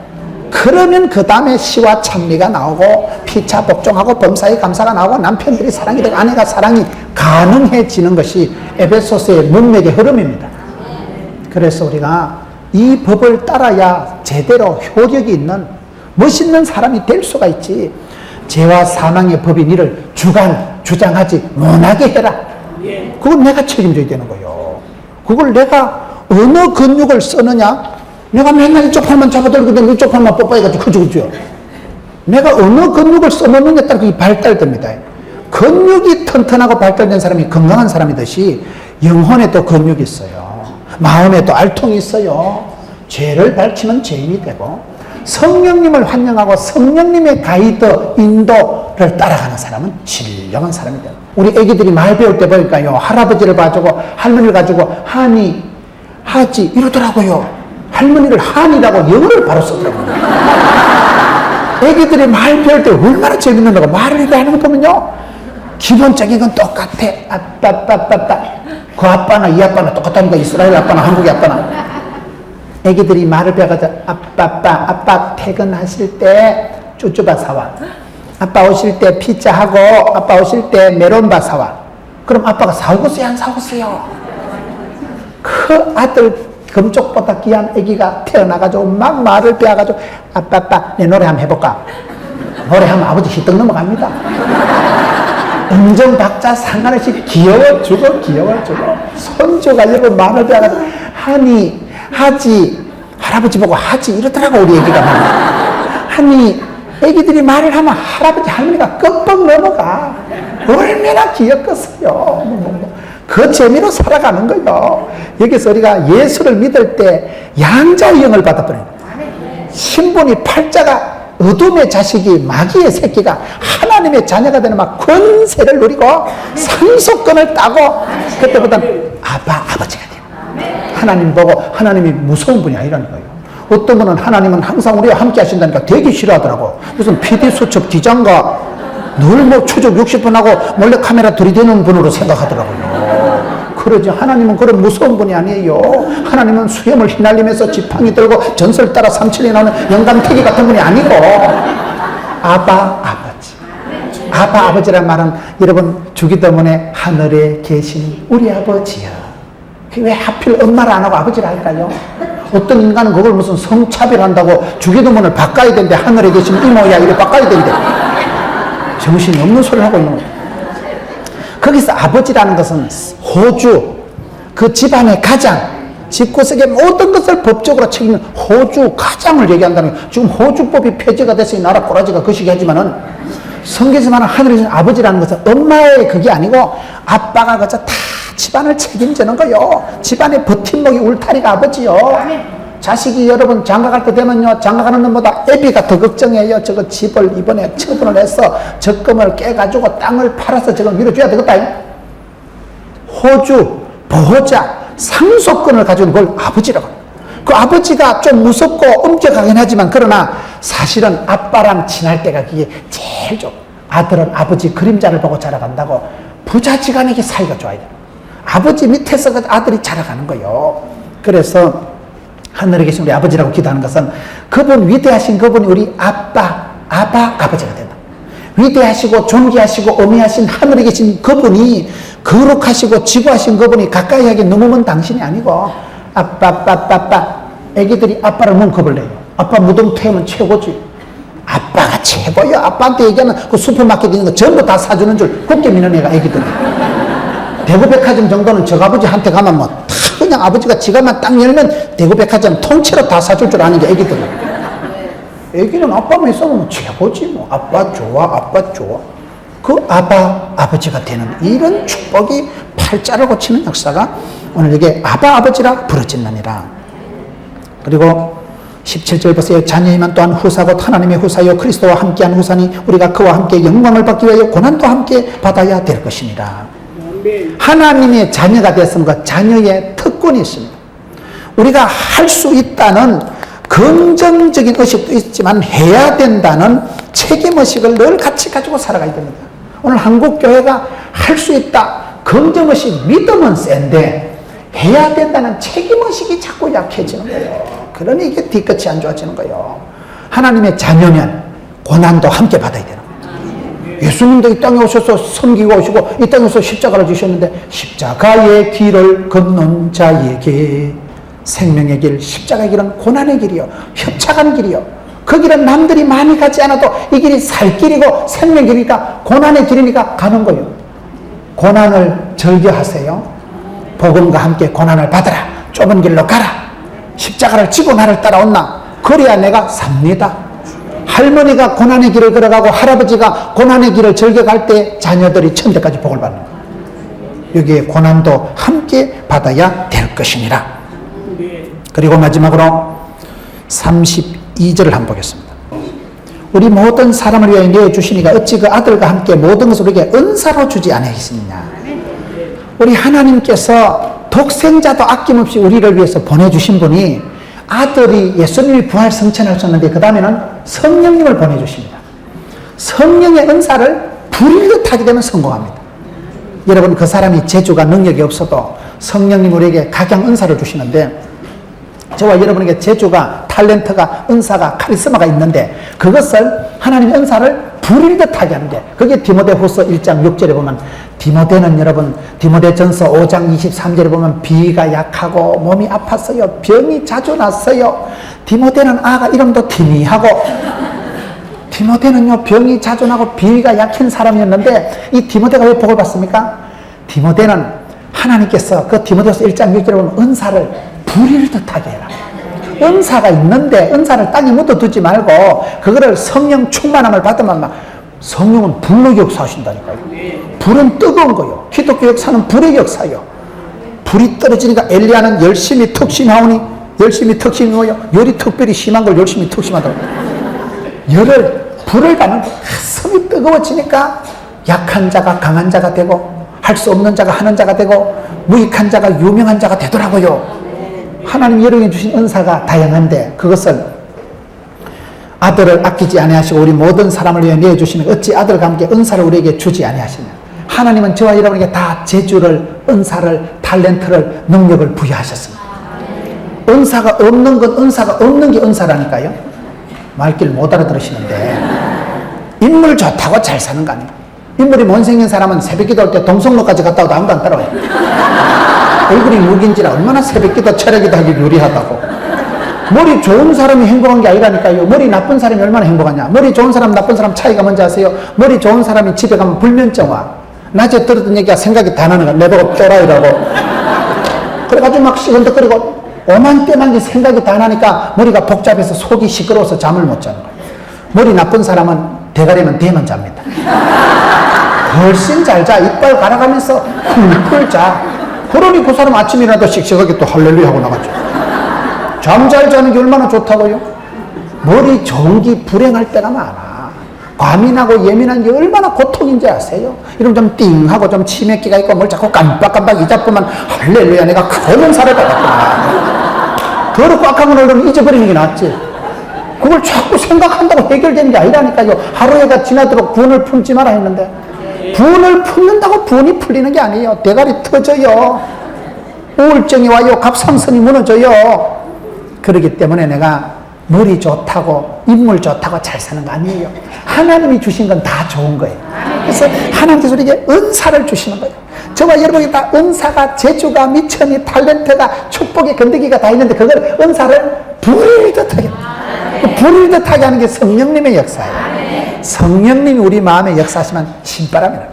그러면 그 다음에 시와 찬미가 나오고 피차 복종하고 범사의 감사가 나오고 남편들이 사랑이 되고 아내가 사랑이 가능해지는 것이 에베소서의 문맥의 흐름입니다. 그래서 우리가 이 법을 따라야 제대로 효력이 있는 멋있는 사람이 될 수가 있지. 죄와 사망의 법이 니를 주장하지 못하게 해라. 그건 내가 책임져야 되는 거예요. 그걸 내가 어느 근육을 쓰느냐? 내가 맨날 이쪽 팔만 잡아들고 이쪽 팔만 뽀뽀해가지고 그죠. 내가 어느 근육을 써놓느냐에 따라 그게 발달됩니다. 근육이 튼튼하고 발달된 사람이 건강한 사람이듯이 영혼에도 근육이 있어요. 마음에도 알통이 있어요. 죄를 밝히면 죄인이 되고 성령님을 환영하고 성령님의 가이드, 인도를 따라가는 사람은 진정한 사람이 돼요. 우리 애기들이 말 배울 때 보니까요. 할아버지를 봐주고 할머니를 가지고 하니, 하지 이러더라고요. 할머니를 한이라고 영어를 바로 쓰더라고요. 애기들이 말 배울 때 얼마나 재밌는다고 말을 이렇게 하는 거 보면요. 기본적인 건 똑같아. 아빠빠빠빠. 그 아빠나 이 아빠나 똑같다니까. 이스라엘 아빠나 한국의 아빠나. 애기들이 말을 배워가지고 아빠 퇴근하실 때 쭈쭈바 사와. 아빠 오실 때 피자하고 아빠 오실 때 메론바 사와. 그럼 아빠가 사오겠어요 안 사오겠어요? 그 아들 금쪽보다 귀한 아기가 태어나가지고 막 말을 배워가지고 아빠 내 노래 한번 해볼까? 노래하면 아버지 희떡 넘어갑니다. 음정 박자 상관없이 귀여워 죽어. 손주가 여러분 말을 배워가지고 하니 하지 할아버지 보고 하지 이러더라고 우리 애기가. 하니 애기들이 말을 하면 할아버지 할머니가 끄뻑 넘어가. 얼마나 귀엽겠어요. 그 재미로 살아가는 거예요. 여기서 우리가 예수를 믿을 때 양자의 영을 받아버려요. 신분이 팔자가 어둠의 자식이 마귀의 새끼가 하나님의 자녀가 되는 막 권세를 누리고 상속권을 따고 그때보다는 아버지가 돼요. 하나님 보고 하나님이 무서운 분이 아니라는 거예요. 어떤 분은 하나님은 항상 우리와 함께 하신다니까 되게 싫어하더라고. 무슨 PD수첩 기장과 늘 뭐 추적 60분 하고 몰래 카메라 들이대는 분으로 생각하더라고요. 그러지 하나님은 그런 무서운 분이 아니에요. 하나님은 수염을 휘날리면서 지팡이 들고 전설 따라 삼천리 나오는 영감태기 같은 분이 아니고 아버지란 말은 여러분 주기도문에 하늘에 계신 우리 아버지야. 왜 하필 엄마를 안 하고 아버지를 할까요? 어떤 인간은 그걸 무슨 성차별한다고 주기도문을 바꿔야 되는데 하늘에 계신 이모야 이래 바꿔야 되는데 정신이 없는 소리를 하고 있는 거예요. 거기서 아버지라는 것은 호주, 그 집안의 가장, 집구석의 모든 것을 법적으로 책임지는 호주 가장을 얘기한다는 거예요. 지금 호주법이 폐지가 돼서 이 나라 꼬라지가 거시기 하지만은 성경에서 말하는 하늘에 계신 아버지라는 것은 엄마의 그게 아니고 아빠가 그저 다 집안을 책임지는 거요. 집안의 버팀목이 울타리가 아버지요. 자식이 여러분 장가갈 때 되면요, 장가가는 놈보다 애비가 더 걱정해요. 저거 집을 이번에 처분을 해서 적금을 깨가지고 땅을 팔아서 저걸 밀어줘야 되겠다. 호주, 보호자, 상속권을 가지고 그걸 아버지라고. 그 아버지가 좀 무섭고 엄격하긴 하지만 그러나 사실은 아빠랑 친할 때가 그게 제일 좋아. 아들은 아버지 그림자를 보고 자라간다고. 부자지간에게 사이가 좋아야 돼. 아버지 밑에서 그 아들이 자라가는 거예요. 그래서 하늘에 계신 우리 아버지라고 기도하는 것은 그분 위대하신 그분이 우리 아버지가 된다. 위대하시고 존귀하시고 어미하신 하늘에 계신 그분이 거룩하시고 지구하신 그분이 가까이 하기 너무 먼 당신이 아니고 아빠 애기들이 아빠를 뭉컵을 내요. 아빠 무덤 태우면 최고지. 아빠가 최고야. 아빠한테 얘기하면 그 슈퍼마켓 있는 거 전부 다 사주는 줄 굳게 믿는 애가 애기들이. 대구백화점 정도는 저 아버지한테 가면 뭐 그냥 아버지가 지갑만 딱 열면 대구백화점 통째로 다 사줄 줄 아는 게 애기들은. 애기는 아빠만 있으면 최고지 뭐. 아빠 좋아. 그 아버지가 되는 이런 축복이 팔자를 고치는 역사가 오늘 여기 아버지라 부르짖느니라. 그리고 17절 보세요. 자녀이면 또한 후사고 하나님의 후사요 그리스도와 함께한 후사니 우리가 그와 함께 영광을 받기 위하여 고난도 함께 받아야 될 것이니라. 하나님의 자녀가 됐으면 그 자녀의 특권이 있습니다. 우리가 할 수 있다는 긍정적인 의식도 있지만 해야 된다는 책임의식을 늘 같이 가지고 살아가야 됩니다. 오늘 한국교회가 할 수 있다, 긍정의식, 믿음은 센데 해야 된다는 책임의식이 자꾸 약해지는 거예요. 그러니 이게 뒤끝이 안 좋아지는 거예요. 하나님의 자녀면 고난도 함께 받아야 되는 거예요. 예수님도 이 땅에 오셔서 섬기고 오시고 이 땅에서 십자가를 지셨는데 십자가의 길을 걷는 자에게 생명의 길, 십자가의 길은 고난의 길이요, 협착한 길이요. 그 길은 남들이 많이 가지 않아도 이 길이 살 길이고 생명의 길이니까 고난의 길이니까 가는 거예요. 고난을 즐겨하세요. 복음과 함께 고난을 받아라. 좁은 길로 가라. 십자가를 지고 나를 따라온나. 그래야 내가 삽니다. 할머니가 고난의 길을 걸어가고 할아버지가 고난의 길을 즐겨갈 때 자녀들이 천대까지 복을 받는 거예요. 여기에 고난도 함께 받아야 될 것이니라. 그리고 마지막으로 32절을 한번 보겠습니다. 우리 모든 사람을 위하여 내어주시니가 어찌 그 아들과 함께 모든 것을 우리에게 은사로 주지 아니하겠느냐. 우리 하나님께서 독생자도 아낌없이 우리를 위해서 보내주신 분이 아들이 예수님이 부활 성천하셨는데 그 다음에는 성령님을 보내주십니다. 성령의 은사를 부리듯 하게 되면 성공합니다. 여러분, 그 사람이 재주가 능력이 없어도 성령님 우리에게 각양 은사를 주시는데 저와 여러분에게 재주가, 탤런트가, 은사가, 카리스마가 있는데 그것을 하나님의 은사를 부릴 듯하게 하는 게 그게 디모데후서 1장 6절에 보면 디모데는 여러분 디모데전서 5장 23절에 보면 비가 약하고 몸이 아팠어요. 병이 자주 났어요. 디모데는 아가 이름도 디미하고 디모데는요 병이 자주 나고 비위가 약한 사람이었는데 이 디모데가 왜 복을 받습니까? 디모데는 하나님께서 그 디모데후서 1장 6절에 보면 은사를 부릴 듯하게 해라. 은사가 있는데 은사를 땅에 묻어두지 말고 그거를 성령 충만함을 받으면 막 성령은 불로 역사하신다니까요. 불은 뜨거운 거요. 기독교 역사는 불의 역사요. 불이 떨어지니까 엘리야는 열심히 특심하오니 열심히 특심하여 열이 특별히 심한 걸 열심히 특심하더라고요. 불을 받는 가슴이 뜨거워지니까 약한 자가 강한 자가 되고 할 수 없는 자가 하는 자가 되고 무익한 자가 유명한 자가 되더라고요. 하나님 여러분이 주신 은사가 다양한데 그것을 아들을 아끼지 아니하시고 우리 모든 사람을 위해 내어주시면 어찌 아들과 함께 은사를 우리에게 주지 아니하시냐. 하나님은 저와 여러분에게 다 재주를, 은사를, 탤런트를, 능력을 부여하셨습니다. 은사가 없는 건 은사가 없는 게 은사라니까요. 말귀를 못 알아들으시는데 인물 좋다고 잘 사는 거 아니에요. 인물이 못생긴 사람은 새벽기도 할 때 동성로까지 갔다 와도 아무도 안 따라와요. 얼굴이 무긴지라 얼마나 새벽기도 철야기도 하기 유리하다고. 머리 좋은 사람이 행복한 게 아니라니까요. 머리 나쁜 사람이 얼마나 행복하냐. 머리 좋은 사람 나쁜 사람 차이가 뭔지 아세요? 머리 좋은 사람이 집에 가면 불면증 와. 낮에 들었던 얘기가 생각이 다 나는 거야. 내보고 또라이라고. 그래가지고 막 시건덕거리고 오만 때만 생각이 다 나니까 머리가 복잡해서 속이 시끄러워서 잠을 못 자는 거예요. 머리 나쁜 사람은 대가리면 대면 잡니다. 훨씬 잘 자. 이빨 갈아가면서 풀풀 자. 그러니 그 사람 아침에 일어나도 씩씩하게 또 할렐루야 하고 나가죠. 잠 잘 자는 게 얼마나 좋다고요? 머리 좋은 게 불행할 때가 많아. 과민하고 예민한 게 얼마나 고통인지 아세요? 이러면 좀 띵하고 좀 치맥기가 있고 뭘 자꾸 깜빡깜빡 잊어보면 할렐루야 내가 큰 은사를 받았구나. 더럽고 악한 걸 그러면 잊어버리는 게 낫지. 그걸 자꾸 생각한다고 해결되는 게 아니라니까요. 하루에가 지나도록 분을 품지 마라 했는데 분을 품는다고 분이 풀리는 게 아니에요. 대가리 터져요. 우울증이 와요. 갑상선이 무너져요. 그렇기 때문에 내가 머리 좋다고 인물 좋다고 잘 사는 거 아니에요. 하나님이 주신 건 다 좋은 거예요. 그래서 하나님께서 우리에게 은사를 주시는 거예요. 저와 여러분이 다 은사가 재주가 미천이 탤런트가 축복의 건더기가 다 있는데 그걸 은사를 부릴 듯하게 부릴 듯하게 하는 게 성령님의 역사예요. 성령님이 우리 마음에 역사하시면 신바람이 나요.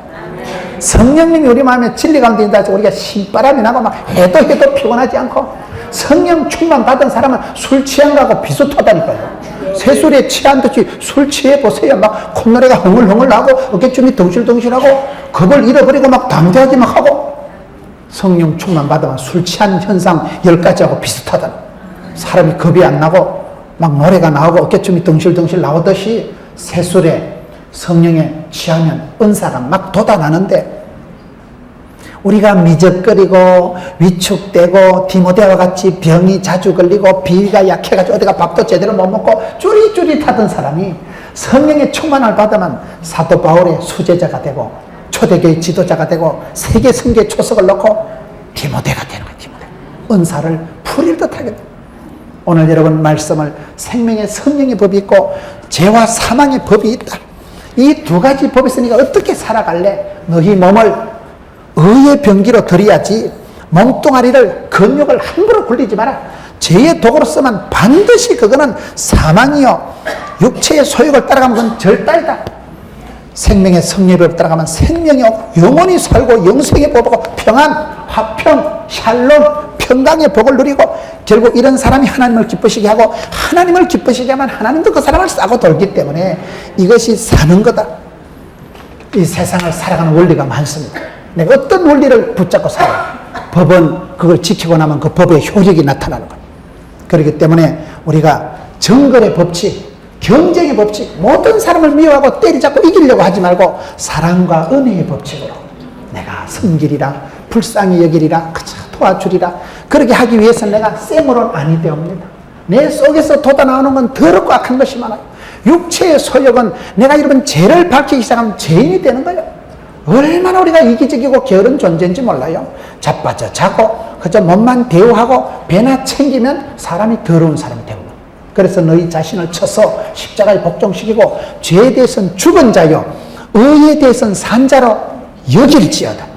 성령님이 우리 마음에 진리 가운데 있다 해서 우리가 신바람이 나고 막 해도 피곤하지 않고 성령 충만 받은 사람은 술 취한 거하고 비슷하다니까요. 새술에 취한 듯이 술 취해 보세요. 막 콧노래가 흥얼흥얼 나고 어깨춤이 덩실덩실하고 겁을 잃어버리고 막 담대하게 막 하고. 성령 충만 받으면 술 취한 현상 10가지하고 비슷하다. 사람이 겁이 안 나고 막 노래가 나오고 어깨춤이 덩실덩실 나오듯이 새술에 성령에 취하면 은사가 막 돋아나는데, 우리가 미적거리고 위축되고 디모데와 같이 병이 자주 걸리고 비위가 약해가지고 어디가 밥도 제대로 못 먹고 쭈릿쭈릿하던 사람이 성령의 충만을 받으면 사도 바울의 수제자가 되고 초대교회 지도자가 되고 세계 선교의 초석을 놓고 디모데가 되는 거예요. 디모데. 은사를 풀일 듯하게 돼요. 오늘 여러분 말씀을 생명의 성령의 법이 있고 죄와 사망의 법이 있다. 이 두 가지 법이 있으니까 어떻게 살아갈래? 너희 몸을 의의 병기로 들여야지 몸뚱아리를 근육을 함부로 굴리지 마라. 죄의 도구로 쓰면 반드시 그거는 사망이요 육체의 소욕을 따라가면 그건 절달이다. 생명의 성령을 따라가면 생명이 영원히 살고 영생의 법하고 평안, 화평, 샬롬, 평강의 복을 누리고 결국 이런 사람이 하나님을 기쁘시게 하고 하나님을 기쁘시게 하면 하나님도 그 사람을 싸고 돌기 때문에 이것이 사는 거다. 이 세상을 살아가는 원리가 많습니다. 내가 어떤 원리를 붙잡고 살아요. 법은 그걸 지키고 나면 그 법의 효력이 나타나는 거예요. 그렇기 때문에 우리가 정글의 법칙, 경쟁의 법칙, 모든 사람을 미워하고 때리잡고 이기려고 하지 말고 사랑과 은혜의 법칙으로 내가 섬기리라, 불쌍히 여기리라, 그저 도와주리라. 그렇게 하기 위해서는 내가 쌩으로는 아니 되옵니다. 내 속에서 돋아나오는 건 더럽고 악한 것이 많아요. 육체의 소욕은 내가 여러분 죄를 밝히기 시작하면 죄인이 되는 거예요. 얼마나 우리가 이기적이고 게으른 존재인지 몰라요. 자빠져 자고 그저 몸만 대우하고 배나 챙기면 사람이 더러운 사람이 되고, 그래서 너희 자신을 쳐서 십자가에 복종시키고 죄에 대해서는 죽은 자요 의에 대해서는 산 자로 여길지어다.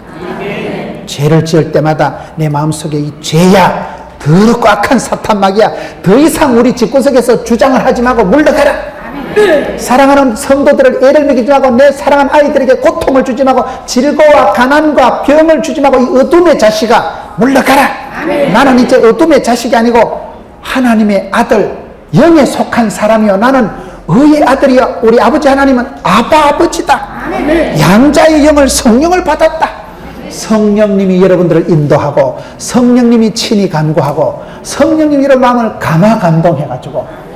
죄를 지을 때마다 내 마음속에 이 죄야 더럽고 악한 사탄 마귀야 더 이상 우리 집구석에서 주장을 하지 말고 물러가라. 사랑하는 성도들을 애를 먹이지 말고 내 사랑하는 아이들에게 고통을 주지 말고 질고와 가난과 병을 주지 말고 이 어둠의 자식아 물러가라. 나는 이제 어둠의 자식이 아니고 하나님의 아들 영에 속한 사람이요 나는 의의 아들이요 우리 아버지 하나님은 아버지다. 양자의 영을 성령을 받았다. 성령님이 여러분들을 인도하고 성령님이 친히 간구하고 성령님이 여러분 마음을 감화 감동해가지고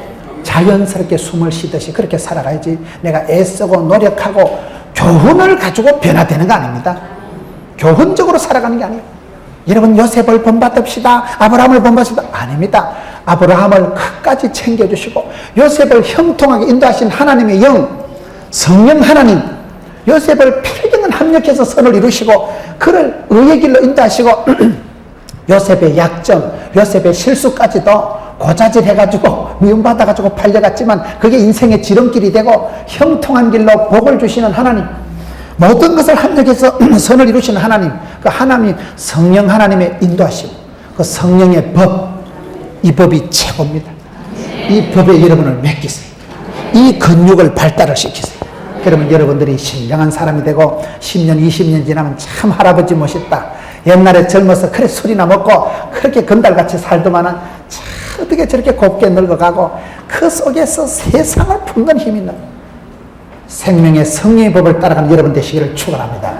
자연스럽게 숨을 쉬듯이 그렇게 살아가야지. 내가 애쓰고 노력하고 교훈을 가지고 변화되는 거 아닙니다. 교훈적으로 살아가는 게 아니에요. 여러분 요셉을 본받읍시다, 아브라함을 본받읍시다 아닙니다. 아브라함을 끝까지 챙겨주시고 요셉을 형통하게 인도하신 하나님의 영 성령 하나님, 요셉을 필경은 합력해서 선을 이루시고 그를 의의 길로 인도하시고 요셉의 약점, 요셉의 실수까지도 고자질 해가지고 미움받아가지고 팔려갔지만 그게 인생의 지름길이 되고 형통한 길로 복을 주시는 하나님, 모든 것을 합력해서 선을 이루시는 하나님, 그 하나님 성령 하나님의 인도하심, 그 성령의 법, 이 법이 최고입니다. 이 법에 여러분을 맡기세요. 이 근육을 발달을 시키세요. 그러면 여러분들이 신령한 사람이 되고 10년 20년 지나면 참 할아버지 멋있다. 옛날에 젊어서 그래 술이나 먹고 그렇게 건달같이 살더만은 참 어떻게 저렇게 곱게 늙어가고 그 속에서 세상을 품는 힘이 있는 생명의 성령의 법을 따라가는 여러분 되시기를 축원합니다.